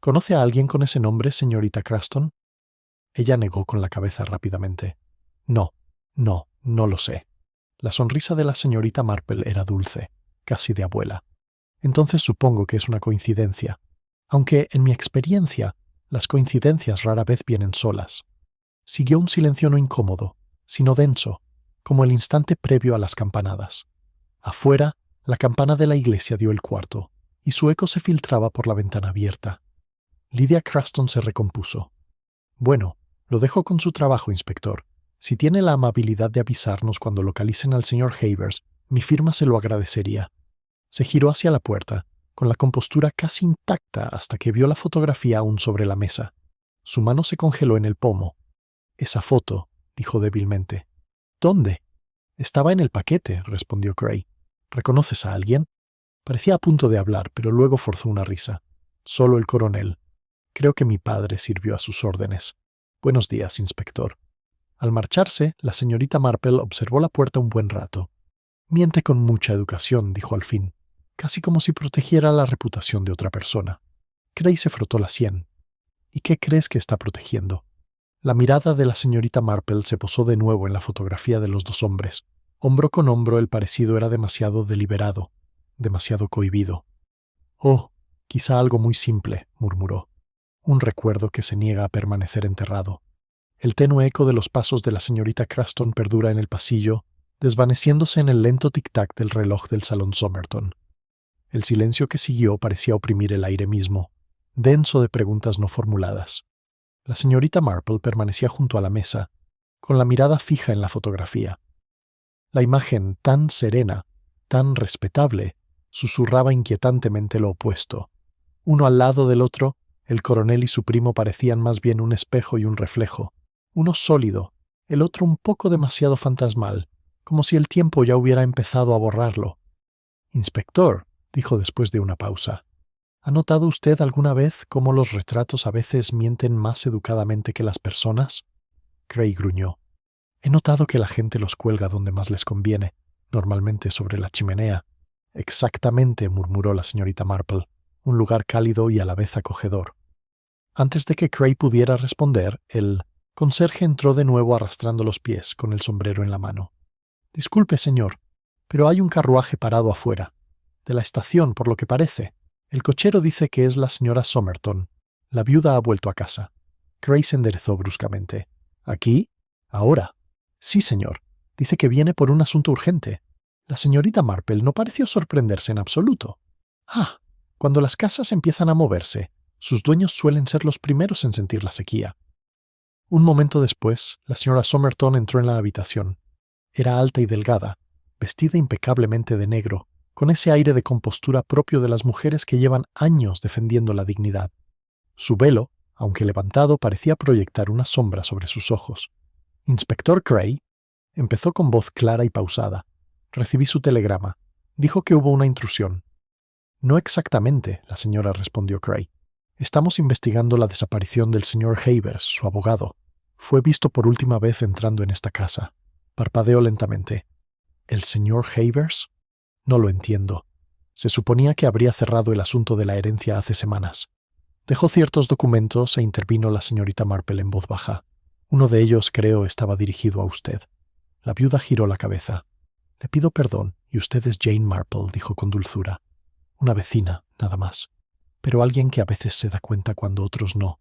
«¿Conoce a alguien con ese nombre, señorita Craston?» Ella negó con la cabeza rápidamente. «No lo sé». La sonrisa de la señorita Marple era dulce, casi de abuela. «Entonces supongo que es una coincidencia. Aunque, en mi experiencia, las coincidencias rara vez vienen solas». Siguió un silencio no incómodo, sino denso, como el instante previo a las campanadas. Afuera, la campana de la iglesia dio el cuarto, y su eco se filtraba por la ventana abierta. Lydia Craston se recompuso. «Bueno, lo dejo con su trabajo, inspector. Si tiene la amabilidad de avisarnos cuando localicen al señor Havers, mi firma se lo agradecería». Se giró hacia la puerta, con la compostura casi intacta hasta que vio la fotografía aún sobre la mesa. Su mano se congeló en el pomo. «Esa foto», dijo débilmente. «¿Dónde?» «Estaba en el paquete», respondió Cray. «¿Reconoces a alguien?» Parecía a punto de hablar, pero luego forzó una risa. «Solo el coronel. Creo que mi padre sirvió a sus órdenes. Buenos días, inspector». Al marcharse, la señorita Marple observó la puerta un buen rato. «Miente con mucha educación», dijo al fin, casi como si protegiera la reputación de otra persona. Cray se frotó la sien. «¿Y qué crees que está protegiendo?» La mirada de la señorita Marple se posó de nuevo en la fotografía de los dos hombres. Hombro con hombro el parecido era demasiado deliberado, demasiado cohibido. «Oh, quizá algo muy simple», murmuró. «Un recuerdo que se niega a permanecer enterrado». El tenue eco de los pasos de la señorita Craston perdura en el pasillo, desvaneciéndose en el lento tic-tac del reloj del salón Somerton. El silencio que siguió parecía oprimir el aire mismo, denso de preguntas no formuladas. La señorita Marple permanecía junto a la mesa, con la mirada fija en la fotografía. La imagen, tan serena, tan respetable, susurraba inquietantemente lo opuesto. Uno al lado del otro, el coronel y su primo parecían más bien un espejo y un reflejo. Uno sólido, el otro un poco demasiado fantasmal, como si el tiempo ya hubiera empezado a borrarlo. «Inspector», dijo después de una pausa, ¿ha notado usted alguna vez cómo los retratos a veces mienten más educadamente que las personas? Cray gruñó. «He notado que la gente los cuelga donde más les conviene, normalmente sobre la chimenea». «Exactamente», murmuró la señorita Marple, «un lugar cálido y a la vez acogedor». Antes de que Cray pudiera responder, el conserje entró de nuevo arrastrando los pies, con el sombrero en la mano. «Disculpe, señor, pero hay un carruaje parado afuera. De la estación, por lo que parece. El cochero dice que es la señora Somerton. La viuda ha vuelto a casa». Cray se enderezó bruscamente. «¿Aquí? ¿Ahora?» «Sí, señor. Dice que viene por un asunto urgente». La señorita Marple no pareció sorprenderse en absoluto. «Ah, cuando las casas empiezan a moverse, sus dueños suelen ser los primeros en sentir la sequía». Un momento después, la señora Somerton entró en la habitación. Era alta y delgada, vestida impecablemente de negro, con ese aire de compostura propio de las mujeres que llevan años defendiendo la dignidad. Su velo, aunque levantado, parecía proyectar una sombra sobre sus ojos. «Inspector Cray», empezó con voz clara y pausada. «Recibí su telegrama. Dijo que hubo una intrusión». «No exactamente», la señora respondió Cray. «Estamos investigando la desaparición del señor Havers, su abogado. Fue visto por última vez entrando en esta casa». Parpadeó lentamente. «¿El señor Havers?» «No lo entiendo. Se suponía que habría cerrado el asunto de la herencia hace semanas». Dejó ciertos documentos e intervino la señorita Marple en voz baja. «Uno de ellos, creo, estaba dirigido a usted». La viuda giró la cabeza. «Le pido perdón, y usted es Jane Marple», dijo con dulzura. «Una vecina, nada más. Pero alguien que a veces se da cuenta cuando otros no».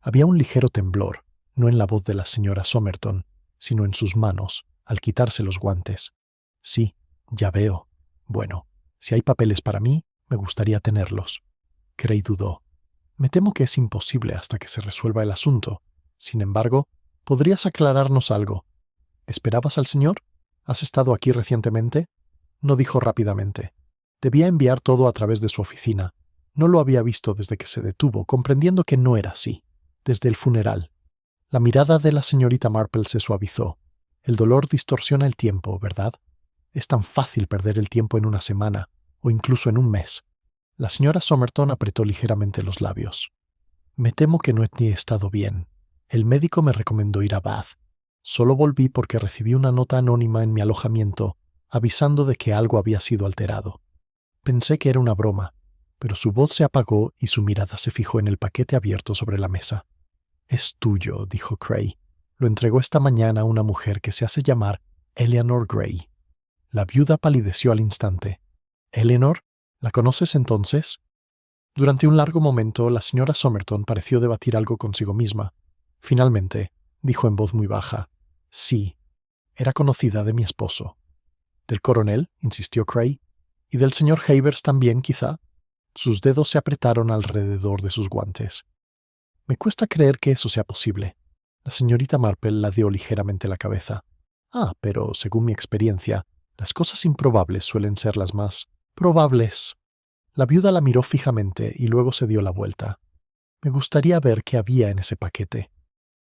Había un ligero temblor, no en la voz de la señora Somerton, sino en sus manos, al quitarse los guantes. «Sí, ya veo. Bueno, si hay papeles para mí, me gustaría tenerlos». Cray dudó. «Me temo que es imposible hasta que se resuelva el asunto, Sin embargo, ¿podrías aclararnos algo? ¿Esperabas al señor? ¿Has estado aquí recientemente? No dijo rápidamente. Debía enviar todo a través de su oficina. No lo había visto desde que se detuvo, comprendiendo que no era así. Desde el funeral. La mirada de la señorita Marple se suavizó. El dolor distorsiona el tiempo, ¿verdad? Es tan fácil perder el tiempo en una semana, o incluso en un mes. La señora Somerton apretó ligeramente los labios. Me temo que no he estado bien. El médico me recomendó ir a Bath. Solo volví porque recibí una nota anónima en mi alojamiento, avisando de que algo había sido alterado. Pensé que era una broma, pero su voz se apagó y su mirada se fijó en el paquete abierto sobre la mesa. Es tuyo, dijo Cray. Lo entregó esta mañana a una mujer que se hace llamar Eleanor Gray. La viuda palideció al instante. ¿Eleanor? ¿La conoces entonces? Durante un largo momento, la señora Somerton pareció debatir algo consigo misma. Finalmente, dijo en voz muy baja, sí, era conocida de mi esposo. ¿Del coronel? Insistió Cray. ¿Y del señor Havers también, quizá? Sus dedos se apretaron alrededor de sus guantes. Me cuesta creer que eso sea posible. La señorita Marple ladeó ligeramente la cabeza. Ah, pero según mi experiencia, las cosas improbables suelen ser las más probables. La viuda la miró fijamente y luego se dio la vuelta. Me gustaría ver qué había en ese paquete.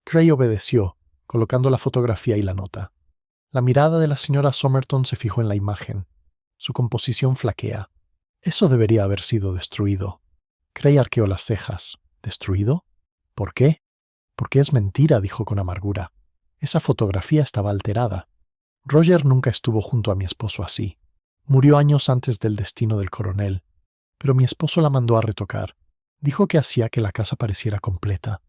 Cray obedeció, colocando la fotografía y la nota. La mirada de la señora Somerton se fijó en la imagen. Su composición flaquea. Eso debería haber sido destruido. Cray arqueó las cejas. ¿Destruido? ¿Por qué? Porque es mentira, dijo con amargura. Esa fotografía estaba alterada. Roger nunca estuvo junto a mi esposo así. Murió años antes del destino del coronel. Pero mi esposo la mandó a retocar. Dijo que hacía que la casa pareciera completa.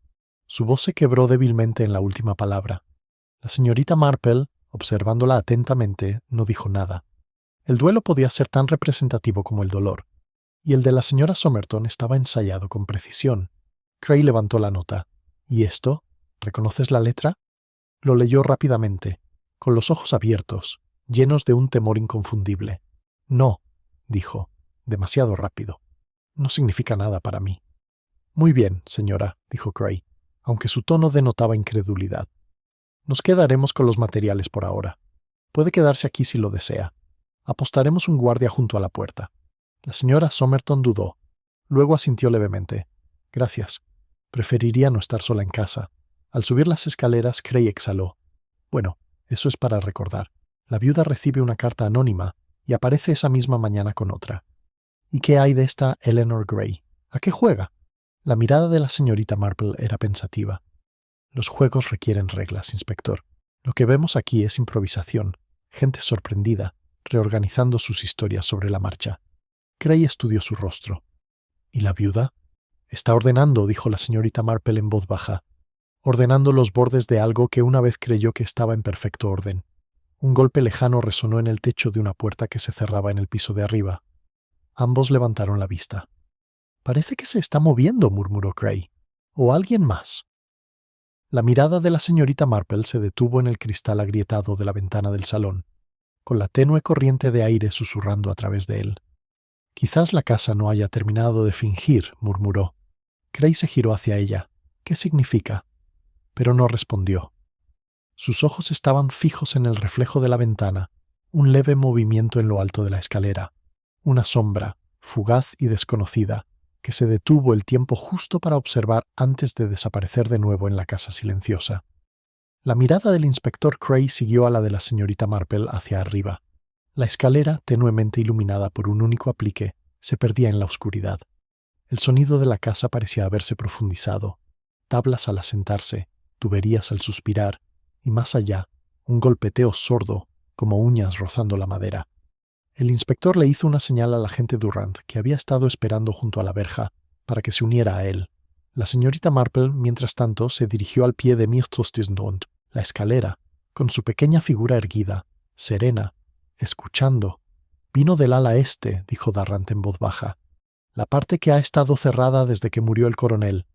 Su voz se quebró débilmente en la última palabra. La señorita Marple, observándola atentamente, no dijo nada. El duelo podía ser tan representativo como el dolor, y el de la señora Somerton estaba ensayado con precisión. Cray levantó la nota. ¿Y esto? ¿Reconoces la letra? Lo leyó rápidamente, con los ojos abiertos, llenos de un temor inconfundible. No, dijo, demasiado rápido. No significa nada para mí. Muy bien, señora, dijo Cray, aunque su tono denotaba incredulidad. Nos quedaremos con los materiales por ahora. Puede quedarse aquí si lo desea. Apostaremos un guardia junto a la puerta. La señora Somerton dudó. Luego asintió levemente. Gracias. Preferiría no estar sola en casa. Al subir las escaleras, Cray exhaló. Bueno, eso es para recordar. La viuda recibe una carta anónima y aparece esa misma mañana con otra. ¿Y qué hay de esta Eleanor Gray? ¿A qué juega? La mirada de la señorita Marple era pensativa. Los juegos requieren reglas, inspector. Lo que vemos aquí es improvisación, gente sorprendida, reorganizando sus historias sobre la marcha. Cray estudió su rostro. ¿Y la viuda? Está ordenando, dijo la señorita Marple en voz baja. Ordenando los bordes de algo que una vez creyó que estaba en perfecto orden. Un golpe lejano resonó en el techo de una puerta que se cerraba en el piso de arriba. Ambos levantaron la vista. Parece que se está moviendo, murmuró Cray. ¿O alguien más? La mirada de la señorita Marple se detuvo en el cristal agrietado de la ventana del salón, con la tenue corriente de aire susurrando a través de él. Quizás la casa no haya terminado de fingir, murmuró. Cray se giró hacia ella. ¿Qué significa? Pero no respondió. Sus ojos estaban fijos en el reflejo de la ventana, un leve movimiento en lo alto de la escalera, una sombra, fugaz y desconocida, que se detuvo el tiempo justo para observar antes de desaparecer de nuevo en la casa silenciosa. La mirada del inspector Cray siguió a la de la señorita Marple hacia arriba. La escalera, tenuemente iluminada por un único aplique, se perdía en la oscuridad. El sonido de la casa parecía haberse profundizado. Tablas al asentarse, tuberías al suspirar, y más allá, un golpeteo sordo, como uñas rozando la madera. El inspector le hizo una señal a la agente Durant, que había estado esperando junto a la verja, para que se uniera a él. La señorita Marple, mientras tanto, se dirigió al pie de Mirtostisnond, la escalera, con su pequeña figura erguida, serena, escuchando. Vino del ala este, dijo Durant en voz baja. La parte que ha estado cerrada desde que murió el coronel.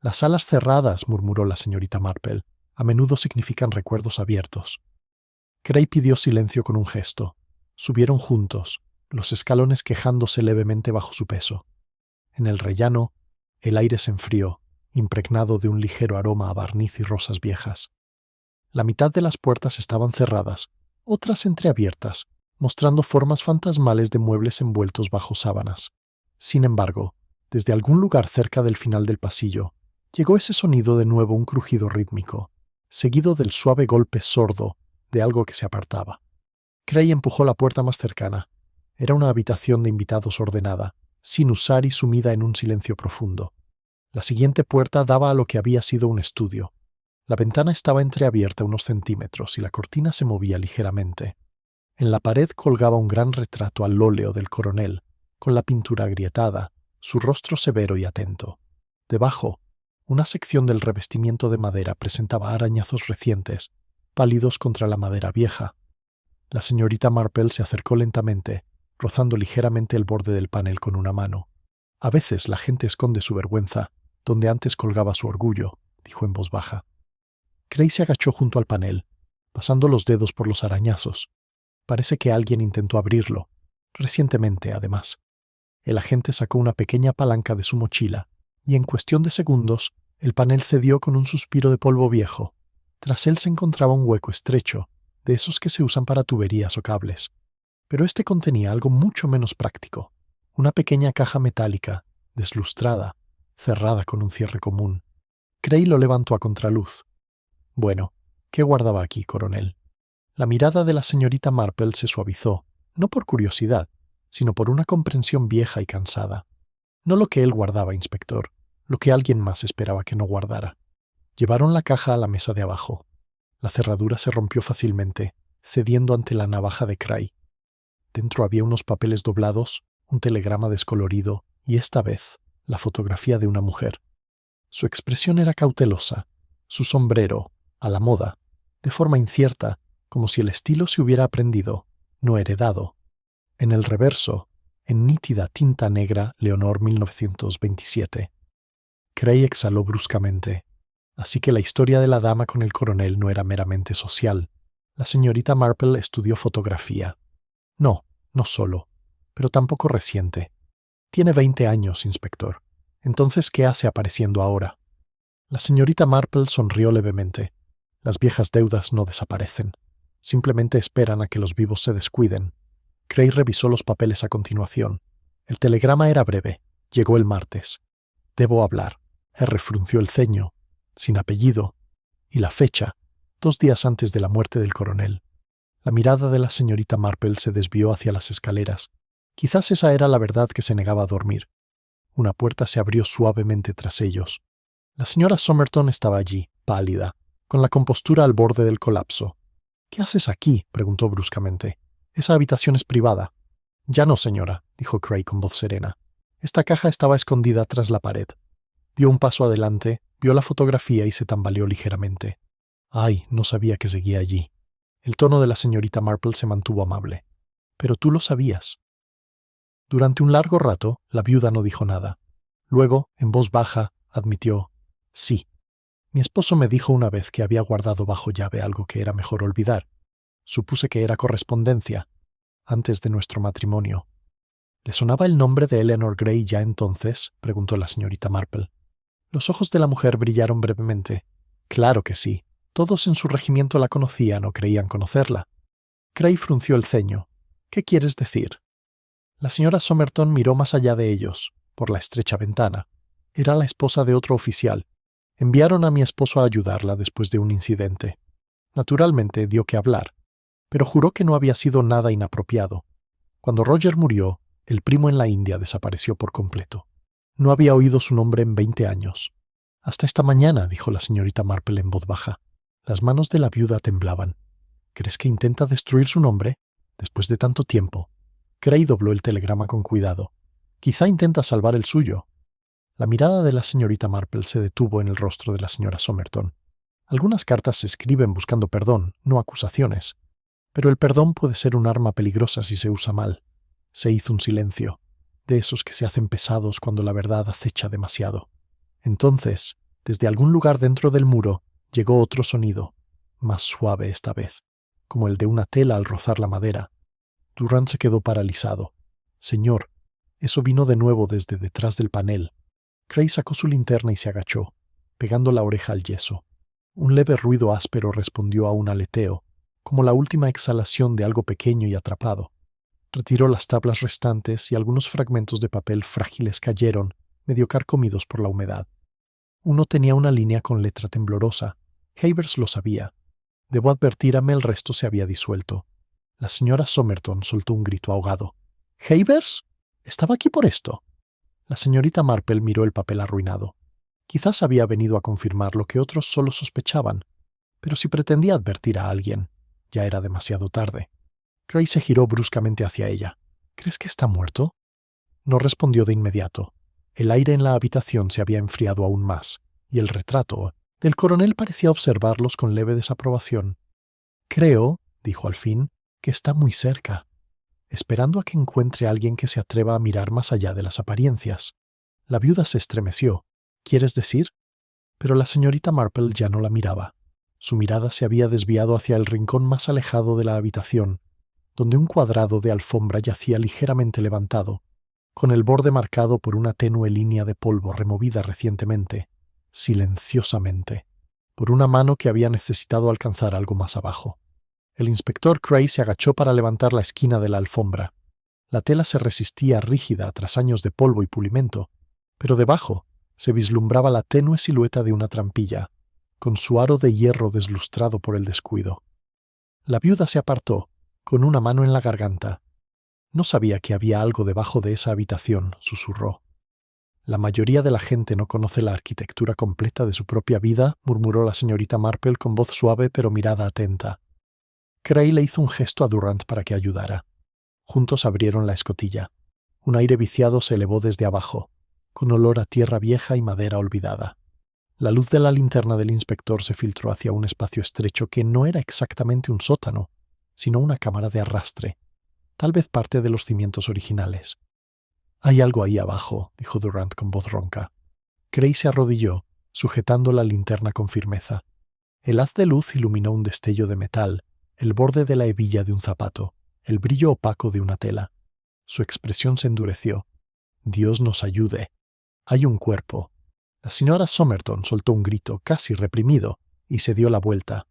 Las alas cerradas, murmuró la señorita Marple, a menudo significan recuerdos abiertos. Cray pidió silencio con un gesto. Subieron juntos, los escalones quejándose levemente bajo su peso. En el rellano, el aire se enfrió, impregnado de un ligero aroma a barniz y rosas viejas. La mitad de las puertas estaban cerradas, otras entreabiertas, mostrando formas fantasmales de muebles envueltos bajo sábanas. Sin embargo, desde algún lugar cerca del final del pasillo, llegó ese sonido de nuevo, un crujido rítmico, seguido del suave golpe sordo de algo que se apartaba. Cray empujó la puerta más cercana. Era una habitación de invitados ordenada, sin usar y sumida en un silencio profundo. La siguiente puerta daba a lo que había sido un estudio. La ventana estaba entreabierta unos centímetros y la cortina se movía ligeramente. En la pared colgaba un gran retrato al óleo del coronel, con la pintura agrietada, su rostro severo y atento. Debajo, una sección del revestimiento de madera presentaba arañazos recientes, pálidos contra la madera vieja. La señorita Marple se acercó lentamente, rozando ligeramente el borde del panel con una mano. A veces la gente esconde su vergüenza, donde antes colgaba su orgullo, dijo en voz baja. Cray se agachó junto al panel, pasando los dedos por los arañazos. Parece que alguien intentó abrirlo, recientemente además. El agente sacó una pequeña palanca de su mochila, y en cuestión de segundos, el panel cedió con un suspiro de polvo viejo. Tras él se encontraba un hueco estrecho, de esos que se usan para tuberías o cables. Pero este contenía algo mucho menos práctico, una pequeña caja metálica, deslustrada, cerrada con un cierre común. Cray lo levantó a contraluz. Bueno, ¿qué guardaba aquí, coronel? La mirada de la señorita Marple se suavizó, no por curiosidad, sino por una comprensión vieja y cansada. No lo que él guardaba, inspector, lo que alguien más esperaba que no guardara. Llevaron la caja a la mesa de abajo. La cerradura se rompió fácilmente, cediendo ante la navaja de Cray. Dentro había unos papeles doblados, un telegrama descolorido y, esta vez, la fotografía de una mujer. Su expresión era cautelosa, su sombrero, a la moda, de forma incierta, como si el estilo se hubiera aprendido, no heredado. En el reverso, en nítida tinta negra, Leonor 1927. Cray exhaló bruscamente. Así que la historia de la dama con el coronel no era meramente social. La señorita Marple estudió fotografía. No, no solo, pero tampoco reciente. Tiene 20 años, inspector. Entonces, ¿qué hace apareciendo ahora? La señorita Marple sonrió levemente. Las viejas deudas no desaparecen. Simplemente esperan a que los vivos se descuiden. Cray revisó los papeles a continuación. El telegrama era breve. Llegó el martes. Debo hablar. R frunció el ceño, sin apellido, y la fecha, 2 días antes de la muerte del coronel. La mirada de la señorita Marple se desvió hacia las escaleras. Quizás esa era la verdad que se negaba a dormir. Una puerta se abrió suavemente tras ellos. La señora Somerton estaba allí, pálida, con la compostura al borde del colapso. «¿Qué haces aquí?», preguntó bruscamente. «Esa habitación es privada». «Ya no, señora», dijo Cray con voz serena. «Esta caja estaba escondida tras la pared». Dio un paso adelante, vio la fotografía y se tambaleó ligeramente. «Ay, no sabía que seguía allí». El tono de la señorita Marple se mantuvo amable. «Pero tú lo sabías». Durante un largo rato, la viuda no dijo nada. Luego, en voz baja, admitió: «Sí. Mi esposo me dijo una vez que había guardado bajo llave algo que era mejor olvidar. Supuse que era correspondencia, antes de nuestro matrimonio». «¿Le sonaba el nombre de Eleanor Gray ya entonces?», preguntó la señorita Marple. Los ojos de la mujer brillaron brevemente. «Claro que sí. Todos en su regimiento la conocían o creían conocerla». Cray frunció el ceño. «¿Qué quieres decir?». La señora Somerton miró más allá de ellos, por la estrecha ventana. Era la esposa de otro oficial. Enviaron a mi esposo a ayudarla después de un incidente. Naturalmente dio que hablar, pero juró que no había sido nada inapropiado. Cuando Roger murió, el primo en la India desapareció por completo. No había oído su nombre en 20 años. «Hasta esta mañana», dijo la señorita Marple en voz baja. Las manos de la viuda temblaban. «¿Crees que intenta destruir su nombre? Después de tanto tiempo». Cray dobló el telegrama con cuidado. «Quizá intenta salvar el suyo». La mirada de la señorita Marple se detuvo en el rostro de la señora Somerton. Algunas cartas se escriben buscando perdón, no acusaciones. Pero el perdón puede ser un arma peligrosa si se usa mal. Se hizo un silencio, de esos que se hacen pesados cuando la verdad acecha demasiado. Entonces, desde algún lugar dentro del muro, llegó otro sonido, más suave esta vez, como el de una tela al rozar la madera. Durant se quedó paralizado. «Señor», eso vino de nuevo desde detrás del panel. Cray sacó su linterna y se agachó. pegando la oreja al yeso. Un leve ruido áspero respondió a un aleteo, como la última exhalación de algo pequeño y atrapado. Retiró las tablas restantes y algunos fragmentos de papel frágiles cayeron, medio carcomidos por la humedad. Uno tenía una línea con letra temblorosa. Havers lo sabía. Debo advertirme, el resto se había disuelto. La señora Somerton soltó un grito ahogado. —¿Havers? ¿Estaba aquí por esto? La señorita Marple miró el papel arruinado. Quizás había venido a confirmar lo que otros solo sospechaban, pero si pretendía advertir a alguien, ya era demasiado tarde. Cray se giró bruscamente hacia ella. —¿Crees que está muerto? No respondió de inmediato. El aire en la habitación se había enfriado aún más, y el retrato del coronel parecía observarlos con leve desaprobación. —Creo —dijo al fin—, que está muy cerca, esperando a que encuentre a alguien que se atreva a mirar más allá de las apariencias. La viuda se estremeció. —¿Quieres decir? Pero la señorita Marple ya no la miraba. Su mirada se había desviado hacia el rincón más alejado de la habitación, donde un cuadrado de alfombra yacía ligeramente levantado, con el borde marcado por una tenue línea de polvo removida recientemente, silenciosamente, por una mano que había necesitado alcanzar algo más abajo. El inspector Cray se agachó para levantar la esquina de la alfombra. La tela se resistía rígida tras años de polvo y pulimento, pero debajo se vislumbraba la tenue silueta de una trampilla, con su aro de hierro deslustrado por el descuido. La viuda se apartó, con una mano en la garganta. No sabía que había algo debajo de esa habitación, susurró. La mayoría de la gente no conoce la arquitectura completa de su propia vida, murmuró la señorita Marple con voz suave pero mirada atenta. Cray le hizo un gesto a Durant para que ayudara. Juntos abrieron la escotilla. Un aire viciado se elevó desde abajo, con olor a tierra vieja y madera olvidada. La luz de la linterna del inspector se filtró hacia un espacio estrecho que no era exactamente un sótano, sino una cámara de arrastre, tal vez parte de los cimientos originales. —Hay algo ahí abajo —dijo Durant con voz ronca. Cray se arrodilló, sujetando la linterna con firmeza. El haz de luz iluminó un destello de metal, el borde de la hebilla de un zapato, el brillo opaco de una tela. Su expresión se endureció. —Dios nos ayude. Hay un cuerpo. La señora Somerton soltó un grito, casi reprimido, y se dio la vuelta.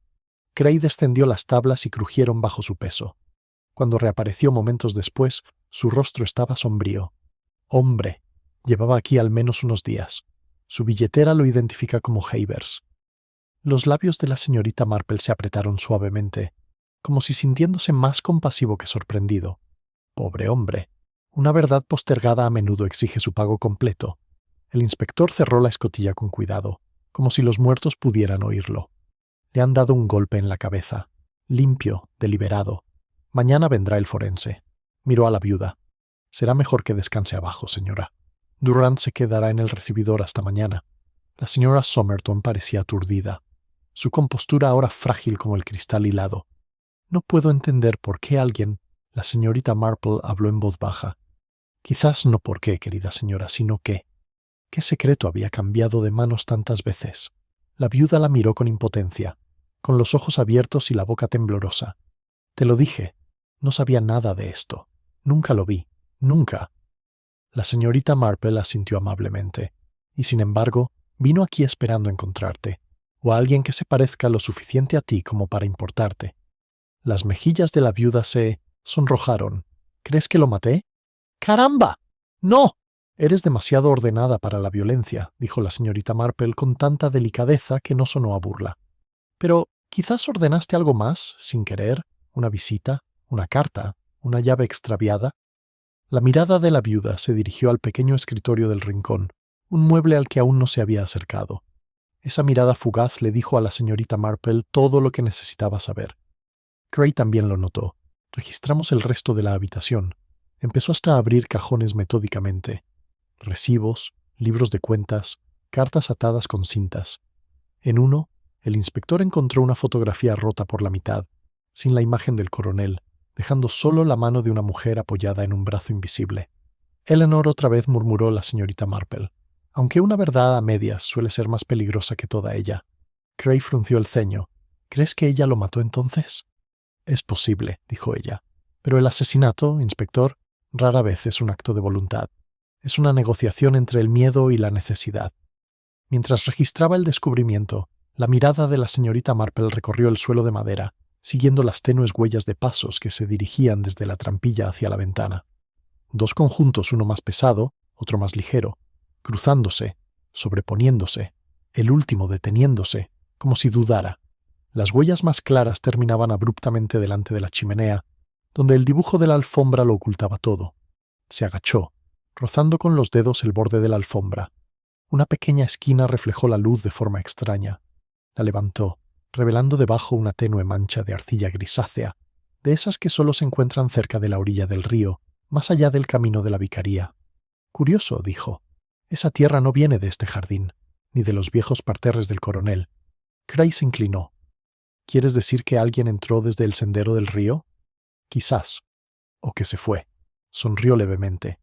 Cray descendió las tablas y crujieron bajo su peso. Cuando reapareció momentos después, su rostro estaba sombrío. Hombre, llevaba aquí al menos unos días. Su billetera lo identifica como Havers. Los labios de la señorita Marple se apretaron suavemente, como si sintiéndose más compasivo que sorprendido. Pobre hombre. Una verdad postergada a menudo exige su pago completo. El inspector cerró la escotilla con cuidado, como si los muertos pudieran oírlo. Le han dado un golpe en la cabeza. Limpio, deliberado. Mañana vendrá el forense. Miró a la viuda. Será mejor que descanse abajo, señora. Durant se quedará en el recibidor hasta mañana. La señora Somerton parecía aturdida. Su compostura ahora frágil como el cristal hilado. No puedo entender por qué alguien... La señorita Marple habló en voz baja. Quizás no por qué, querida señora, sino que... ¿Qué secreto había cambiado de manos tantas veces? La viuda la miró con impotencia, con los ojos abiertos y la boca temblorosa. Te lo dije, no sabía nada de esto. Nunca lo vi, nunca. La señorita Marple asintió amablemente, y sin embargo, vino aquí esperando encontrarte, o a alguien que se parezca lo suficiente a ti como para importarte. Las mejillas de la viuda se sonrojaron. ¿Crees que lo maté? ¡Caramba! ¡No! Eres demasiado ordenada para la violencia, dijo la señorita Marple con tanta delicadeza que no sonó a burla. Pero quizás ordenaste algo más, sin querer, una visita, una carta, una llave extraviada. La mirada de la viuda se dirigió al pequeño escritorio del rincón, un mueble al que aún no se había acercado. Esa mirada fugaz le dijo a la señorita Marple todo lo que necesitaba saber. Cray también lo notó. Registramos el resto de la habitación. Empezó hasta a abrir cajones metódicamente. Recibos, libros de cuentas, cartas atadas con cintas. En uno, el inspector encontró una fotografía rota por la mitad, sin la imagen del coronel, dejando solo la mano de una mujer apoyada en un brazo invisible. Eleanor otra vez, murmuró la señorita Marple, aunque una verdad a medias suele ser más peligrosa que toda ella. Cray frunció el ceño. ¿Crees que ella lo mató entonces? Es posible, dijo ella. Pero el asesinato, inspector, rara vez es un acto de voluntad. Es una negociación entre el miedo y la necesidad. Mientras registraba el descubrimiento, la mirada de la señorita Marple recorrió el suelo de madera, siguiendo las tenues huellas de pasos que se dirigían desde la trampilla hacia la ventana. Dos conjuntos, uno más pesado, otro más ligero, cruzándose, sobreponiéndose, el último deteniéndose, como si dudara. Las huellas más claras terminaban abruptamente delante de la chimenea, donde el dibujo de la alfombra lo ocultaba todo. Se agachó, rozando con los dedos el borde de la alfombra. Una pequeña esquina reflejó la luz de forma extraña. La levantó, revelando debajo una tenue mancha de arcilla grisácea, de esas que solo se encuentran cerca de la orilla del río, más allá del camino de la vicaría. Curioso, dijo. Esa tierra no viene de este jardín, ni de los viejos parterres del coronel. Cray se inclinó. ¿Quieres decir que alguien entró desde el sendero del río? Quizás. O que se fue. Sonrió levemente.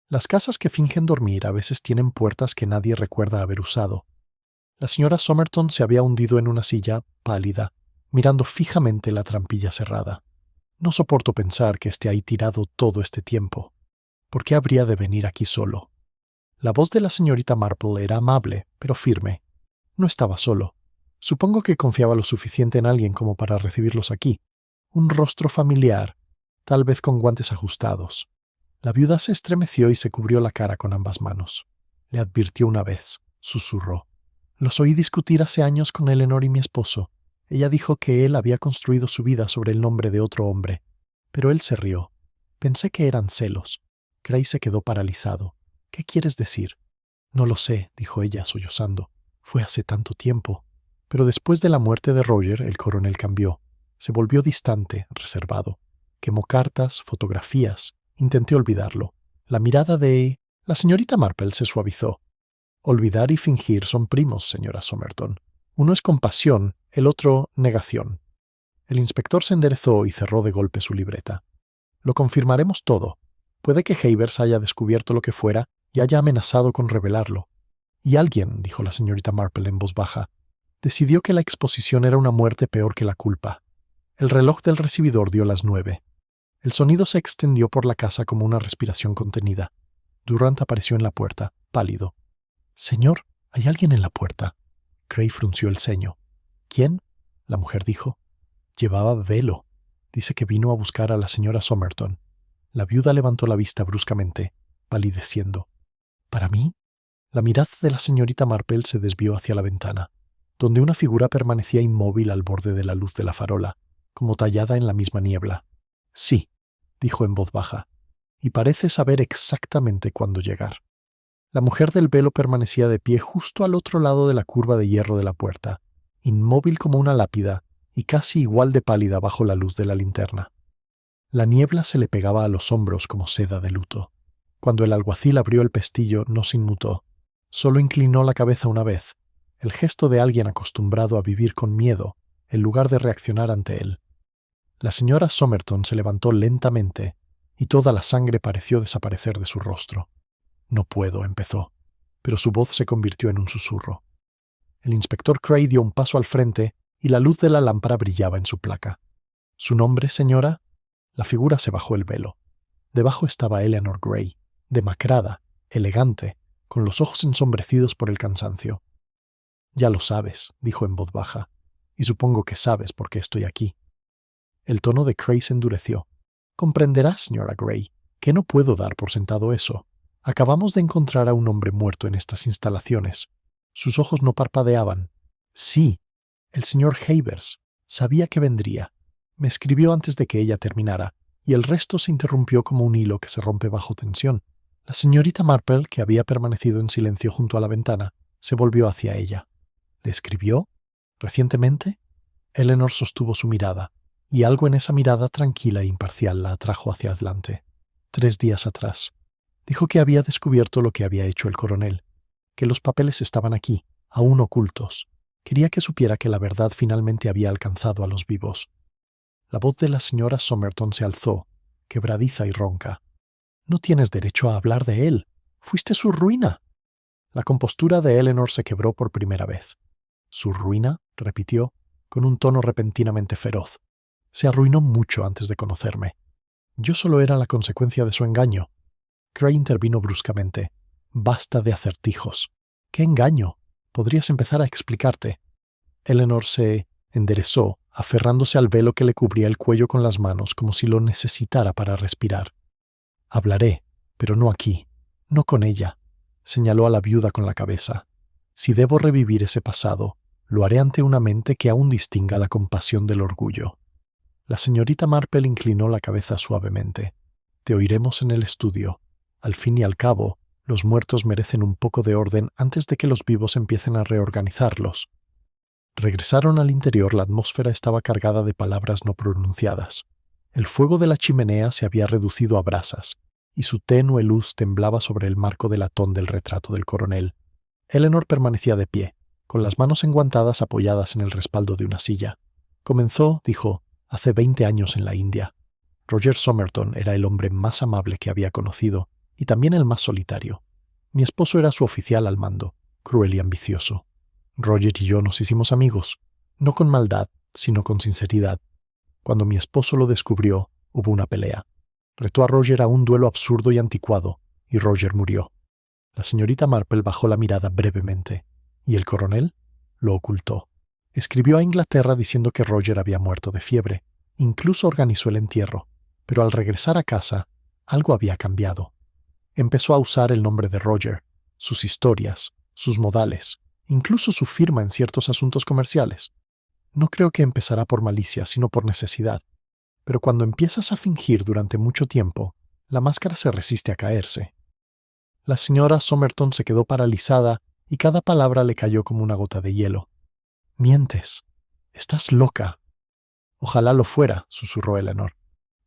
Las casas que fingen dormir a veces tienen puertas que nadie recuerda haber usado. La señora Somerton se había hundido en una silla, pálida, mirando fijamente la trampilla cerrada. No soporto pensar que esté ahí tirado todo este tiempo. ¿Por qué habría de venir aquí solo? La voz de la señorita Marple era amable, pero firme. No estaba solo. Supongo que confiaba lo suficiente en alguien como para recibirlos aquí. Un rostro familiar, tal vez con guantes ajustados. La viuda se estremeció y se cubrió la cara con ambas manos. Le advirtió una vez, susurró. Los oí discutir hace años con Eleanor y mi esposo. Ella dijo que él había construido su vida sobre el nombre de otro hombre. Pero él se rió. Pensé que eran celos. Cray se quedó paralizado. ¿Qué quieres decir? No lo sé, dijo ella, sollozando. Fue hace tanto tiempo. Pero después de la muerte de Roger, el coronel cambió. Se volvió distante, reservado. Quemó cartas, fotografías. Intenté olvidarlo. La mirada de... La señorita Marple se suavizó. Olvidar y fingir son primos, señora Somerton. Uno es compasión, el otro negación. El inspector se enderezó y cerró de golpe su libreta. Lo confirmaremos todo. Puede que Havers haya descubierto lo que fuera y haya amenazado con revelarlo. Y alguien, dijo la señorita Marple en voz baja, decidió que la exposición era una muerte peor que la culpa. El reloj del recibidor dio las 9. El sonido se extendió por la casa como una respiración contenida. Durant apareció en la puerta, pálido. «Señor, hay alguien en la puerta». Cray frunció el ceño. «¿Quién?», la mujer dijo. «Llevaba velo. Dice que vino a buscar a la señora Somerton». La viuda levantó la vista bruscamente, palideciendo. «¿Para mí?». La mirada de la señorita Marple se desvió hacia la ventana, donde una figura permanecía inmóvil al borde de la luz de la farola, como tallada en la misma niebla. «Sí», dijo en voz baja, «y parece saber exactamente cuándo llegar». La mujer del velo permanecía de pie justo al otro lado de la curva de hierro de la puerta, inmóvil como una lápida y casi igual de pálida bajo la luz de la linterna. La niebla se le pegaba a los hombros como seda de luto. Cuando el alguacil abrió el pestillo, no se inmutó. Solo inclinó la cabeza una vez, el gesto de alguien acostumbrado a vivir con miedo, en lugar de reaccionar ante él. La señora Somerton se levantó lentamente, y toda la sangre pareció desaparecer de su rostro. «No puedo», empezó, pero su voz se convirtió en un susurro. El inspector Cray dio un paso al frente y la luz de la lámpara brillaba en su placa. «¿Su nombre, señora?». La figura se bajó el velo. Debajo estaba Eleanor Gray, demacrada, elegante, con los ojos ensombrecidos por el cansancio. «Ya lo sabes», dijo en voz baja, «y supongo que sabes por qué estoy aquí». El tono de Cray se endureció. «Comprenderá, señora Gray, que no puedo dar por sentado eso. Acabamos de encontrar a un hombre muerto en estas instalaciones». Sus ojos no parpadeaban. «Sí, el señor Havers. Sabía que vendría. Me escribió antes de que ella terminara, y el resto se interrumpió como un hilo que se rompe bajo tensión». La señorita Marple, que había permanecido en silencio junto a la ventana, se volvió hacia ella. «¿Le escribió? ¿Recientemente?». Eleanor sostuvo su mirada, y algo en esa mirada tranquila e imparcial la atrajo hacia adelante. 3 días atrás. Dijo que había descubierto lo que había hecho el coronel, que los papeles estaban aquí, aún ocultos. Quería que supiera que la verdad finalmente había alcanzado a los vivos. La voz de la señora Somerton se alzó, quebradiza y ronca. «No tienes derecho a hablar de él. Fuiste su ruina». La compostura de Eleanor se quebró por primera vez. «¿Su ruina?», repitió, con un tono repentinamente feroz. «Se arruinó mucho antes de conocerme. Yo solo era la consecuencia de su engaño». Cray intervino bruscamente. «Basta de acertijos». «¿Qué engaño?». Podrías empezar a explicarte. Eleanor se enderezó, aferrándose al velo que le cubría el cuello con las manos como si lo necesitara para respirar. Hablaré, pero no aquí, no con ella, señaló a la viuda con la cabeza. Si debo revivir ese pasado, lo haré ante una mente que aún distinga la compasión del orgullo. La señorita Marple inclinó la cabeza suavemente. Te oiremos en el estudio. Al fin y al cabo, los muertos merecen un poco de orden antes de que los vivos empiecen a reorganizarlos. Regresaron al interior. La atmósfera estaba cargada de palabras no pronunciadas. El fuego de la chimenea se había reducido a brasas, y su tenue luz temblaba sobre el marco de latón del retrato del coronel. Eleanor permanecía de pie, con las manos enguantadas apoyadas en el respaldo de una silla. Comenzó, dijo, hace 20 años en la India. Roger Somerton era el hombre más amable que había conocido, y también el más solitario. Mi esposo era su oficial al mando, cruel y ambicioso. Roger y yo nos hicimos amigos, no con maldad, sino con sinceridad. Cuando mi esposo lo descubrió, hubo una pelea. Retó a Roger a un duelo absurdo y anticuado, y Roger murió. La señorita Marple bajó la mirada brevemente, y el coronel lo ocultó. Escribió a Inglaterra diciendo que Roger había muerto de fiebre. Incluso organizó el entierro, pero al regresar a casa, algo había cambiado. Empezó a usar el nombre de Roger, sus historias, sus modales, incluso su firma en ciertos asuntos comerciales. No creo que empezará por malicia, sino por necesidad. Pero cuando empiezas a fingir durante mucho tiempo, la máscara se resiste a caerse. La señora Somerton se quedó paralizada y cada palabra le cayó como una gota de hielo. «Mientes. Estás loca». «Ojalá lo fuera», susurró Eleanor.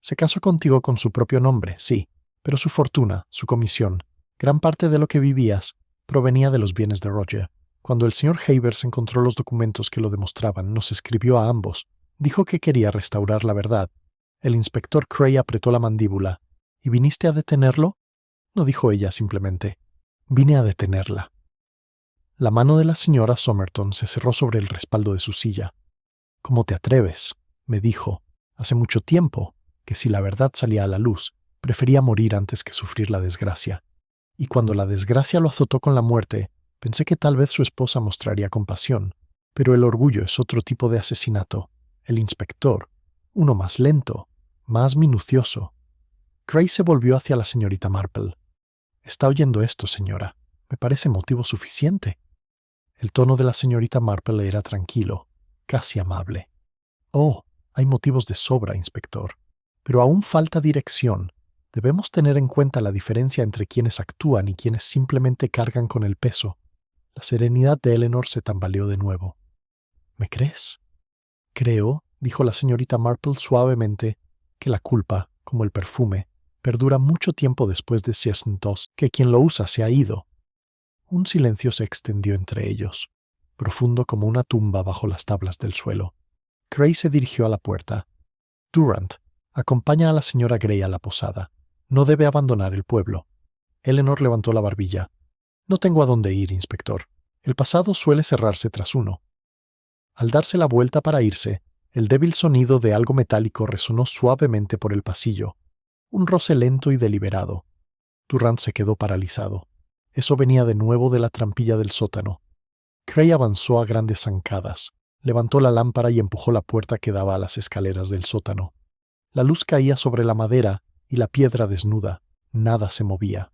«Se casó contigo con su propio nombre, sí, pero su fortuna, su comisión, gran parte de lo que vivías, provenía de los bienes de Roger. Cuando el señor Havers encontró los documentos que lo demostraban, nos escribió a ambos. Dijo que quería restaurar la verdad. El inspector Cray apretó la mandíbula. ¿Y viniste a detenerlo?». No dijo ella simplemente. «Vine a detenerla». La mano de la señora Somerton se cerró sobre el respaldo de su silla. «¿Cómo te atreves?», me dijo, hace mucho tiempo, que si la verdad salía a la luz, prefería morir antes que sufrir la desgracia. Y cuando la desgracia lo azotó con la muerte, pensé que tal vez su esposa mostraría compasión. Pero el orgullo es otro tipo de asesinato. El inspector, uno más lento, más minucioso. Cray se volvió hacia la señorita Marple. «Está oyendo esto, señora. Me parece motivo suficiente». El tono de la señorita Marple era tranquilo, casi amable. «Oh, hay motivos de sobra, inspector. Pero aún falta dirección. Debemos tener en cuenta la diferencia entre quienes actúan y quienes simplemente cargan con el peso». La serenidad de Eleanor se tambaleó de nuevo. «¿Me crees?». «Creo», dijo la señorita Marple suavemente, «que la culpa, como el perfume, perdura mucho tiempo después de que quien lo usa se ha ido». Un silencio se extendió entre ellos, profundo como una tumba bajo las tablas del suelo. Cray se dirigió a la puerta. «Durant, acompaña a la señora Gray a la posada. No debe abandonar el pueblo». Eleanor levantó la barbilla. «No tengo a dónde ir, inspector. El pasado suele cerrarse tras uno». Al darse la vuelta para irse, el débil sonido de algo metálico resonó suavemente por el pasillo. Un roce lento y deliberado. Durant se quedó paralizado. Eso venía de nuevo de la trampilla del sótano. Cray avanzó a grandes zancadas, levantó la lámpara y empujó la puerta que daba a las escaleras del sótano. La luz caía sobre la madera y la piedra desnuda. Nada se movía.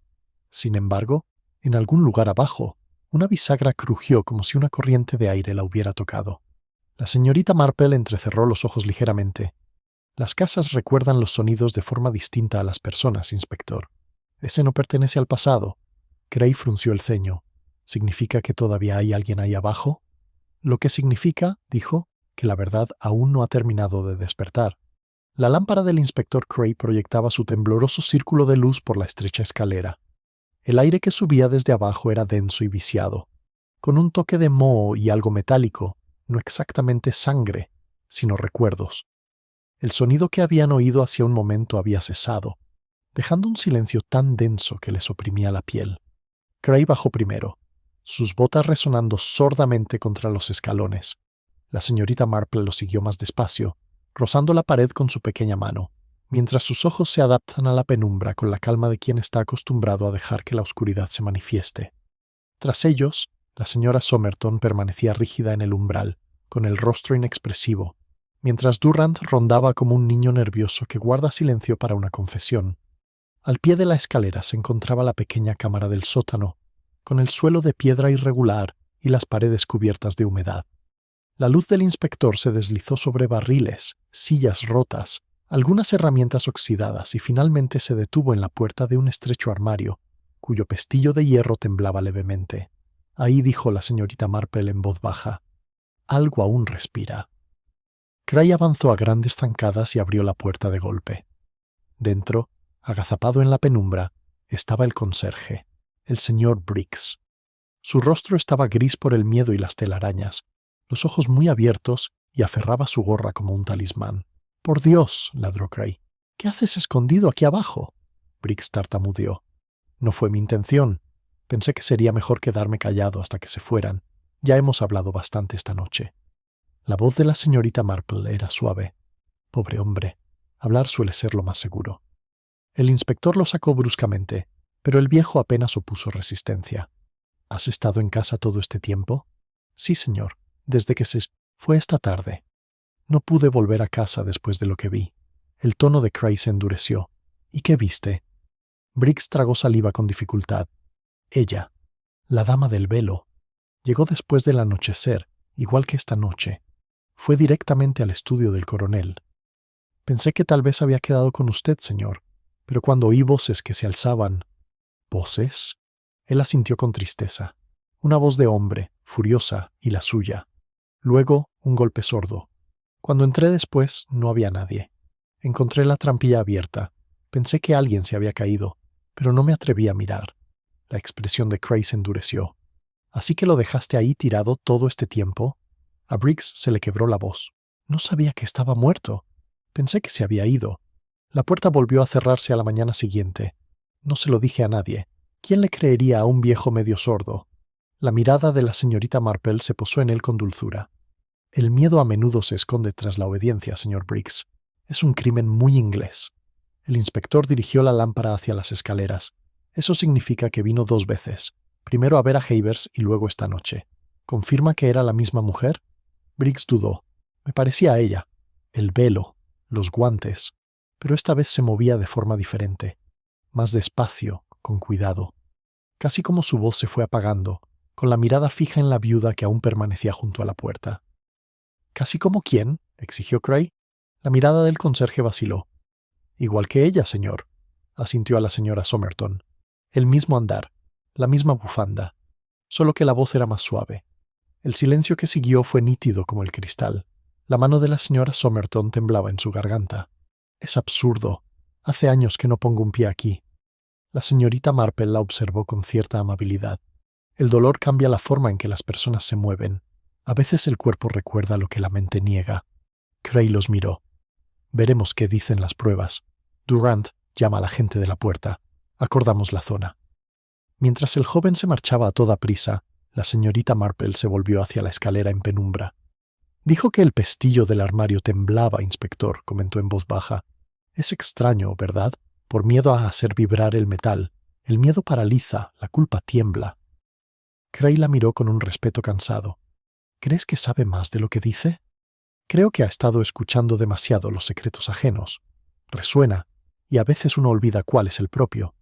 Sin embargo, en algún lugar abajo, una bisagra crujió como si una corriente de aire la hubiera tocado. La señorita Marple entrecerró los ojos ligeramente. «Las casas recuerdan los sonidos de forma distinta a las personas, inspector. Ese no pertenece al pasado». Cray frunció el ceño. «¿Significa que todavía hay alguien ahí abajo?». «Lo que significa», dijo, «que la verdad aún no ha terminado de despertar». La lámpara del inspector Cray proyectaba su tembloroso círculo de luz por la estrecha escalera. El aire que subía desde abajo era denso y viciado, con un toque de moho y algo metálico, no exactamente sangre, sino recuerdos. El sonido que habían oído hacía un momento había cesado, dejando un silencio tan denso que les oprimía la piel. Cray bajó primero, sus botas resonando sordamente contra los escalones. La señorita Marple lo siguió más despacio, rozando la pared con su pequeña mano, mientras sus ojos se adaptan a la penumbra con la calma de quien está acostumbrado a dejar que la oscuridad se manifieste. Tras ellos, La señora Somerton permanecía rígida en el umbral, con el rostro inexpresivo, mientras Durant rondaba como un niño nervioso que guarda silencio para una confesión. Al pie de la escalera se encontraba la pequeña cámara del sótano, con el suelo de piedra irregular y las paredes cubiertas de humedad. La luz del inspector se deslizó sobre barriles, sillas rotas, algunas herramientas oxidadas y finalmente se detuvo en la puerta de un estrecho armario, cuyo pestillo de hierro temblaba levemente. Ahí dijo la señorita Marple en voz baja: «Algo aún respira». Cray avanzó a grandes zancadas y abrió la puerta de golpe. Dentro, agazapado en la penumbra, estaba el conserje, el señor Briggs. Su rostro estaba gris por el miedo y las telarañas, los ojos muy abiertos, y aferraba su gorra como un talismán. «Por Dios», ladró Cray, «¿qué haces escondido aquí abajo?» Briggs tartamudeó. «No fue mi intención. Pensé que sería mejor quedarme callado hasta que se fueran. Ya hemos hablado bastante esta noche». La voz de la señorita Marple era suave. Pobre hombre, hablar suele ser lo más seguro. El inspector lo sacó bruscamente, pero el viejo apenas opuso resistencia. «¿Has estado en casa todo este tiempo?» «Sí, señor, desde que se fue esta tarde». «No pude volver a casa después de lo que vi». El tono de Cray se endureció. «¿Y qué viste?» Briggs tragó saliva con dificultad. «Ella, la dama del velo, llegó después del anochecer, igual que esta noche. Fue directamente al estudio del coronel. Pensé que tal vez había quedado con usted, señor, pero cuando oí voces que se alzaban». «¿Voces?» Él asintió con tristeza. Una voz de hombre, furiosa, y la suya. Luego, un golpe sordo. Cuando entré después, no había nadie. Encontré la trampilla abierta. Pensé que alguien se había caído, pero no me atreví a mirar. La expresión de Cray se endureció. «¿Así que lo dejaste ahí tirado todo este tiempo?» A Briggs se le quebró la voz. «No sabía que estaba muerto. Pensé que se había ido». La puerta volvió a cerrarse a la mañana siguiente. No se lo dije a nadie. ¿Quién le creería a un viejo medio sordo? La mirada de la señorita Marple se posó en él con dulzura. «El miedo a menudo se esconde tras la obediencia, señor Briggs. Es un crimen muy inglés». El inspector dirigió la lámpara hacia las escaleras. «Eso significa que vino 2 veces. Primero a ver a Havers y luego esta noche. ¿Confirma que era la misma mujer?» Briggs dudó. «Me parecía a ella. El velo, los guantes. Pero esta vez se movía de forma diferente. Más despacio, con cuidado. Casi como su voz se fue apagando, con la mirada fija en la viuda que aún permanecía junto a la puerta». «¿Casi como quién?», exigió Cray. La mirada del conserje vaciló. «Igual que ella, señor», asintió a la señora Somerton. «El mismo andar, la misma bufanda, solo que la voz era más suave». El silencio que siguió fue nítido como el cristal. La mano de la señora Somerton temblaba en su garganta. «Es absurdo. Hace años que no pongo un pie aquí». La señorita Marple la observó con cierta amabilidad. «El dolor cambia la forma en que las personas se mueven. A veces el cuerpo recuerda lo que la mente niega». Cray los miró. «Veremos qué dicen las pruebas. Durant, llama a la gente de la puerta. Acordamos la zona». Mientras el joven se marchaba a toda prisa, la señorita Marple se volvió hacia la escalera en penumbra. «Dijo que el pestillo del armario temblaba, inspector», comentó en voz baja. «Es extraño, ¿verdad? Por miedo a hacer vibrar el metal. El miedo paraliza, la culpa tiembla». Cray la miró con un respeto cansado. «¿Crees que sabe más de lo que dice?» «Creo que ha estado escuchando demasiado los secretos ajenos. Resuena, y a veces uno olvida cuál es el propio».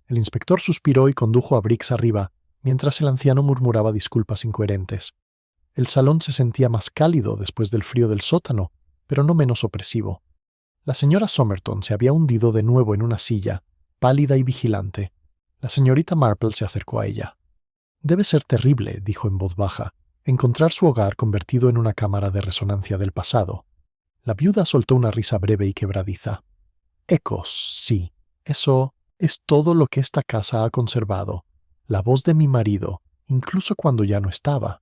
El inspector suspiró y condujo a Briggs arriba, mientras el anciano murmuraba disculpas incoherentes. El salón se sentía más cálido después del frío del sótano, pero no menos opresivo. La señora Somerton se había hundido de nuevo en una silla, pálida y vigilante. La señorita Marple se acercó a ella. «Debe ser terrible», dijo en voz baja, «encontrar su hogar convertido en una cámara de resonancia del pasado». La viuda soltó una risa breve y quebradiza. «Ecos, sí. Eso es todo lo que esta casa ha conservado. La voz de mi marido, incluso cuando ya no estaba.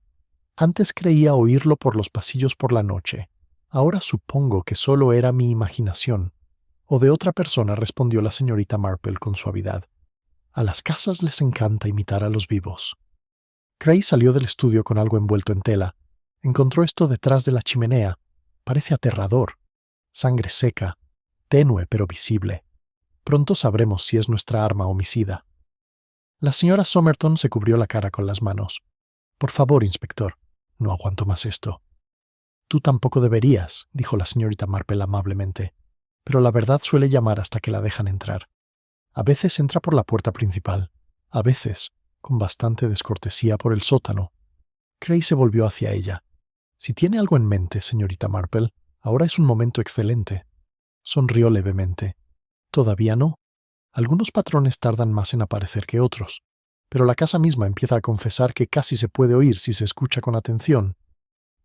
Antes creía oírlo por los pasillos por la noche. Ahora supongo que solo era mi imaginación». «O de otra persona», respondió la señorita Marple con suavidad. «A las casas les encanta imitar a los vivos». Cray salió del estudio con algo envuelto en tela. Encontró esto detrás de la chimenea. Parece aterrador. Sangre seca, tenue pero visible. Pronto sabremos si es nuestra arma homicida. La señora Somerton se cubrió la cara con las manos. Por favor, inspector, no aguanto más esto. Tú tampoco deberías, dijo la señorita Marple amablemente, pero la verdad suele llamar hasta que la dejan entrar. A veces entra por la puerta principal, a veces, con bastante descortesía, por el sótano. Cray se volvió hacia ella. Si tiene algo en mente, señorita Marple, ahora es un momento excelente. Sonrió levemente. Todavía no. Algunos patrones tardan más en aparecer que otros, pero la casa misma empieza a confesar que casi se puede oír si se escucha con atención.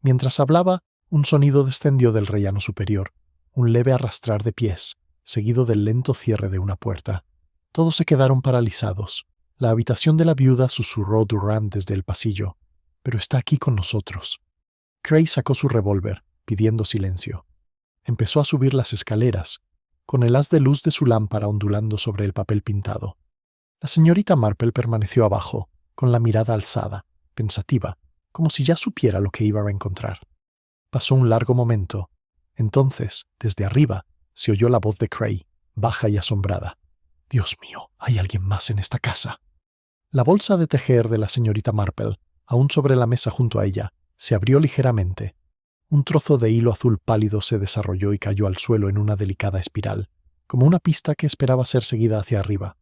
Mientras hablaba, un sonido descendió del rellano superior, un leve arrastrar de pies, seguido del lento cierre de una puerta. Todos se quedaron paralizados. La habitación de la viuda, susurró Durant desde el pasillo. Pero está aquí con nosotros. Cray sacó su revólver, pidiendo silencio. Empezó a subir las escaleras, con el haz de luz de su lámpara ondulando sobre el papel pintado. La señorita Marple permaneció abajo, con la mirada alzada, pensativa, como si ya supiera lo que iba a encontrar. Pasó un largo momento. Entonces, desde arriba, se oyó la voz de Cray, baja y asombrada. «Dios mío, hay alguien más en esta casa». La bolsa de tejer de la señorita Marple, aún sobre la mesa junto a ella, se abrió ligeramente. Un trozo de hilo azul pálido se desarrolló y cayó al suelo en una delicada espiral, como una pista que esperaba ser seguida hacia arriba.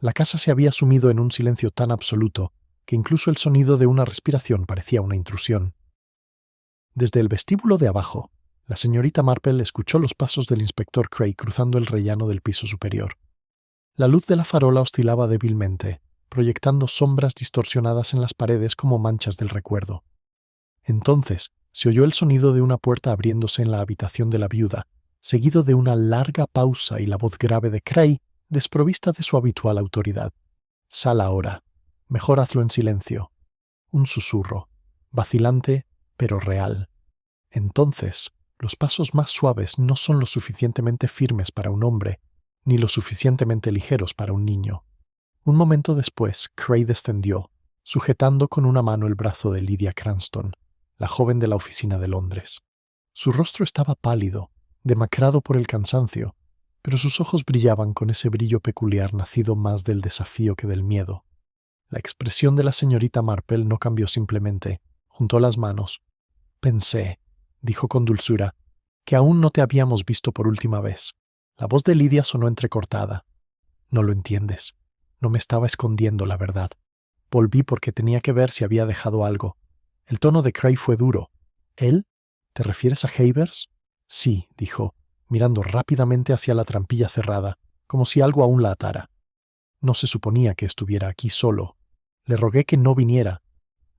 La casa se había sumido en un silencio tan absoluto que incluso el sonido de una respiración parecía una intrusión. Desde el vestíbulo de abajo, la señorita Marple escuchó los pasos del inspector Cray cruzando el rellano del piso superior. La luz de la farola oscilaba débilmente, proyectando sombras distorsionadas en las paredes como manchas del recuerdo. Entonces se oyó el sonido de una puerta abriéndose en la habitación de la viuda, seguido de una larga pausa y la voz grave de Cray, desprovista de su habitual autoridad. «Sal ahora. Mejor hazlo en silencio». Un susurro, vacilante, pero real. Entonces, los pasos más suaves no son lo suficientemente firmes para un hombre, ni lo suficientemente ligeros para un niño. Un momento después, Cray descendió, sujetando con una mano el brazo de Lydia Cranston, la joven de la oficina de Londres. Su rostro estaba pálido, demacrado por el cansancio, pero sus ojos brillaban con ese brillo peculiar nacido más del desafío que del miedo. La expresión de la señorita Marple no cambió simplemente. Juntó las manos. «Pensé», dijo con dulzura, «que aún no te habíamos visto por última vez». La voz de Lydia sonó entrecortada. «No lo entiendes. No me estaba escondiendo la verdad. Volví porque tenía que ver si había dejado algo». El tono de Cray fue duro. «¿Él? ¿Te refieres a Havers?» «Sí», dijo, mirando rápidamente hacia la trampilla cerrada, como si algo aún la atara. «No se suponía que estuviera aquí solo. Le rogué que no viniera.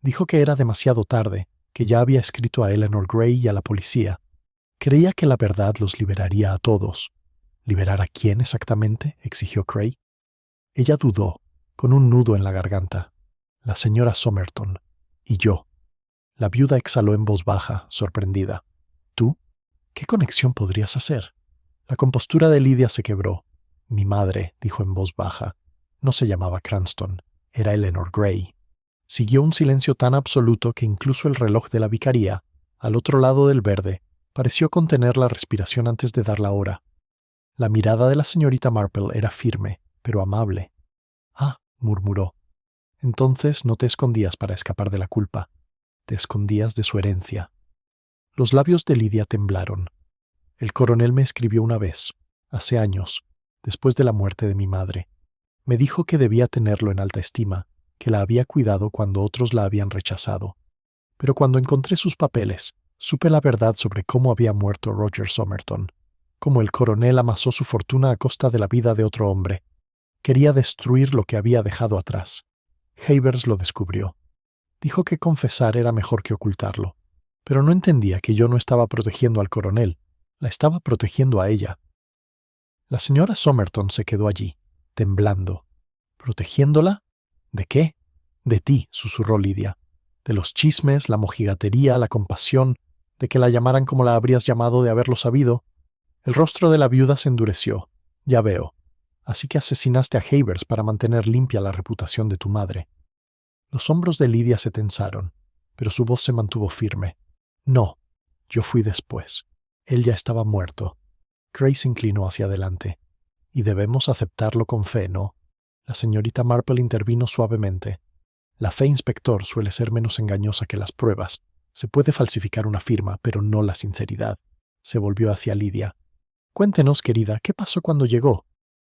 Dijo que era demasiado tarde, que ya había escrito a Eleanor Gray y a la policía. Creía que la verdad los liberaría a todos». «¿Liberar a quién exactamente?», exigió Cray. Ella dudó, con un nudo en la garganta. «La señora Somerton. Y yo». La viuda exhaló en voz baja, sorprendida. «¿Tú? ¿Qué conexión podrías hacer?» La compostura de Lydia se quebró. «Mi madre», dijo en voz baja, «no se llamaba Cranston, era Eleanor Gray». Siguió un silencio tan absoluto que incluso el reloj de la vicaría, al otro lado del verde, pareció contener la respiración antes de dar la hora. La mirada de la señorita Marple era firme, pero amable. «Ah», murmuró. «Entonces no te escondías para escapar de la culpa. Te escondías de su herencia». Los labios de Lydia temblaron. «El coronel me escribió una vez, hace años, después de la muerte de mi madre. Me dijo que debía tenerlo en alta estima, que la había cuidado cuando otros la habían rechazado. Pero cuando encontré sus papeles, supe la verdad sobre cómo había muerto Roger Somerton, cómo el coronel amasó su fortuna a costa de la vida de otro hombre. Quería destruir lo que había dejado atrás. Havers lo descubrió. Dijo que confesar era mejor que ocultarlo, pero no entendía que yo no estaba protegiendo al coronel, la estaba protegiendo a ella». La señora Somerton se quedó allí, temblando. «¿Protegiéndola? ¿De qué?» «De ti», susurró Lydia. «De los chismes, la mojigatería, la compasión, de que la llamaran como la habrías llamado de haberlo sabido». El rostro de la viuda se endureció. «Ya veo. Así que asesinaste a Havers para mantener limpia la reputación de tu madre». Los hombros de Lydia se tensaron, pero su voz se mantuvo firme. «No, yo fui después. Él ya estaba muerto». Cray se inclinó hacia adelante. «Y debemos aceptarlo con fe, ¿no?». La señorita Marple intervino suavemente. La fe, inspector, suele ser menos engañosa que las pruebas. Se puede falsificar una firma, pero no la sinceridad. Se volvió hacia Lydia. Cuéntenos, querida, ¿qué pasó cuando llegó?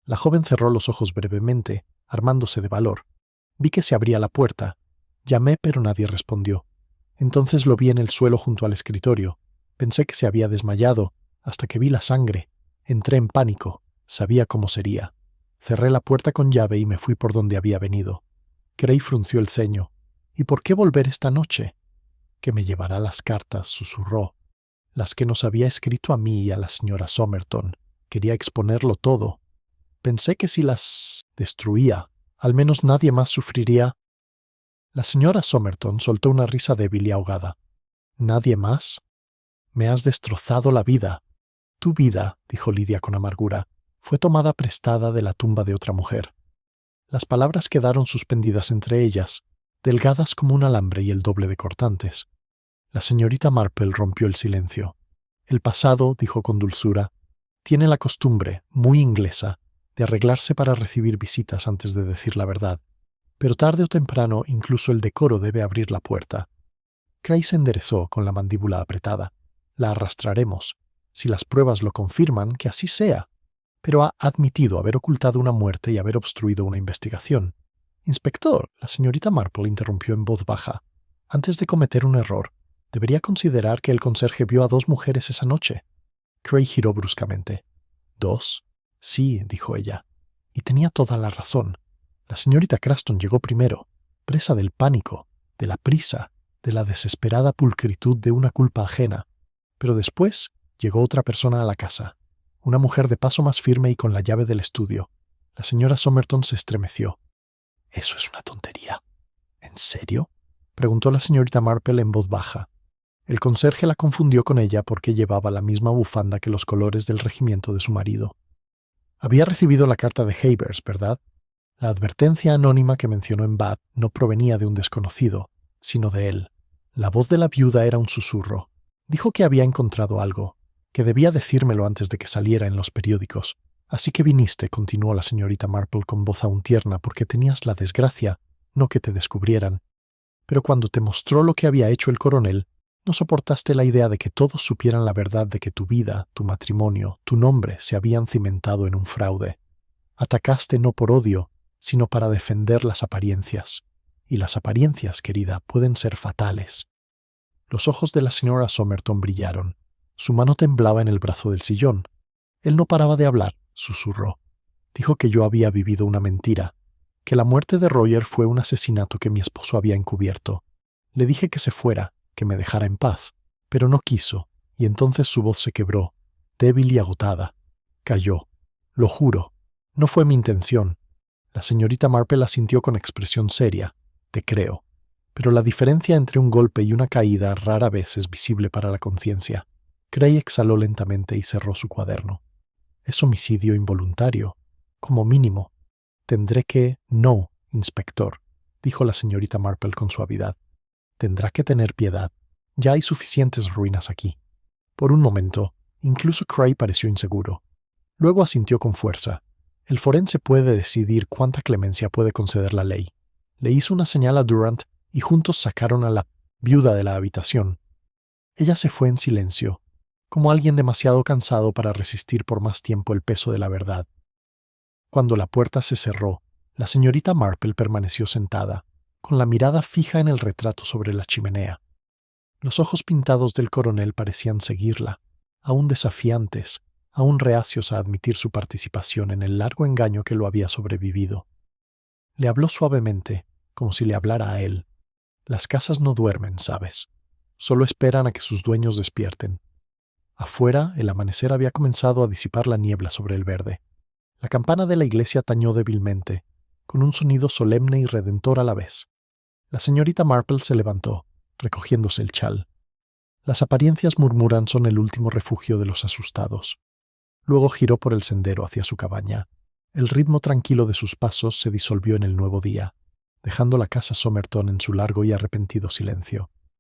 La joven cerró los ojos brevemente, armándose de valor. Vi que se abría la puerta. Llamé, pero nadie respondió. Entonces lo vi en el suelo junto al escritorio. Pensé que se había desmayado, hasta que vi la sangre. Entré en pánico. Sabía cómo sería. Cerré la puerta con llave y me fui por donde había venido. Cray frunció el ceño. ¿Y por qué volver esta noche? Que me llevará las cartas, susurró. Las que nos había escrito a mí y a la señora Somerton. Quería exponerlo todo. Pensé que si las destruía, al menos nadie más sufriría. La señora Somerton soltó una risa débil y ahogada. ¿Nadie más? Me has destrozado la vida. Tu vida, dijo Lydia con amargura, fue tomada prestada de la tumba de otra mujer. Las palabras quedaron suspendidas entre ellas, delgadas como un alambre y el doble de cortantes. La señorita Marple rompió el silencio. El pasado, dijo con dulzura, tiene la costumbre, muy inglesa, de arreglarse para recibir visitas antes de decir la verdad. Pero tarde o temprano incluso el decoro debe abrir la puerta. Cray se enderezó con la mandíbula apretada. La arrastraremos. Si las pruebas lo confirman, que así sea. Pero ha admitido haber ocultado una muerte y haber obstruido una investigación. Inspector, la señorita Marple interrumpió en voz baja. Antes de cometer un error, debería considerar que el conserje vio a 2 mujeres esa noche. Cray giró bruscamente. ¿2? Sí, dijo ella. Y tenía toda la razón. La señorita Craston llegó primero, presa del pánico, de la prisa, de la desesperada pulcritud de una culpa ajena. Pero después llegó otra persona a la casa. Una mujer de paso más firme y con la llave del estudio. La señora Somerton se estremeció. «Eso es una tontería». «¿En serio?», preguntó la señorita Marple en voz baja. El conserje la confundió con ella porque llevaba la misma bufanda que los colores del regimiento de su marido. Había recibido la carta de Havers, ¿verdad? La advertencia anónima que mencionó en Bath no provenía de un desconocido, sino de él. La voz de la viuda era un susurro. Dijo que había encontrado algo, que debía decírmelo antes de que saliera en los periódicos. Así que viniste, continuó la señorita Marple con voz aún tierna, porque tenías la desgracia, no que te descubrieran. Pero cuando te mostró lo que había hecho el coronel, no soportaste la idea de que todos supieran la verdad de que tu vida, tu matrimonio, tu nombre se habían cimentado en un fraude. Atacaste no por odio, sino para defender las apariencias. Y las apariencias, querida, pueden ser fatales. Los ojos de la señora Somerton brillaron. Su mano temblaba en el brazo del sillón. Él no paraba de hablar, susurró. Dijo que yo había vivido una mentira, que la muerte de Roger fue un asesinato que mi esposo había encubierto. Le dije que se fuera, que me dejara en paz, pero no quiso, y entonces su voz se quebró, débil y agotada. Cayó. Lo juro. No fue mi intención. La señorita Marple asintió con expresión seria. Te creo. Pero la diferencia entre un golpe y una caída rara vez es visible para la conciencia. Cray exhaló lentamente y cerró su cuaderno. Es homicidio involuntario. Como mínimo. Tendré que... No, inspector, dijo la señorita Marple con suavidad. Tendrá que tener piedad. Ya hay suficientes ruinas aquí. Por un momento, incluso Cray pareció inseguro. Luego asintió con fuerza. El forense puede decidir cuánta clemencia puede conceder la ley. Le hizo una señal a Durant y juntos sacaron a la viuda de la habitación. Ella se fue en silencio, como alguien demasiado cansado para resistir por más tiempo el peso de la verdad. Cuando la puerta se cerró, la señorita Marple permaneció sentada, con la mirada fija en el retrato sobre la chimenea. Los ojos pintados del coronel parecían seguirla, aún desafiantes, aún reacios a admitir su participación en el largo engaño que lo había sobrevivido. Le habló suavemente, como si le hablara a él. Las casas no duermen, ¿sabes? Solo esperan a que sus dueños despierten. Afuera, el amanecer había comenzado a disipar la niebla sobre el verde. La campana de la iglesia tañó débilmente, con un sonido solemne y redentor a la vez. La señorita Marple se levantó, recogiéndose el chal. Las apariencias, murmuran, son el último refugio de los asustados. Luego giró por el sendero hacia su cabaña. El ritmo tranquilo de sus pasos se disolvió en el nuevo día, dejando la casa Somerton en su largo y arrepentido silencio.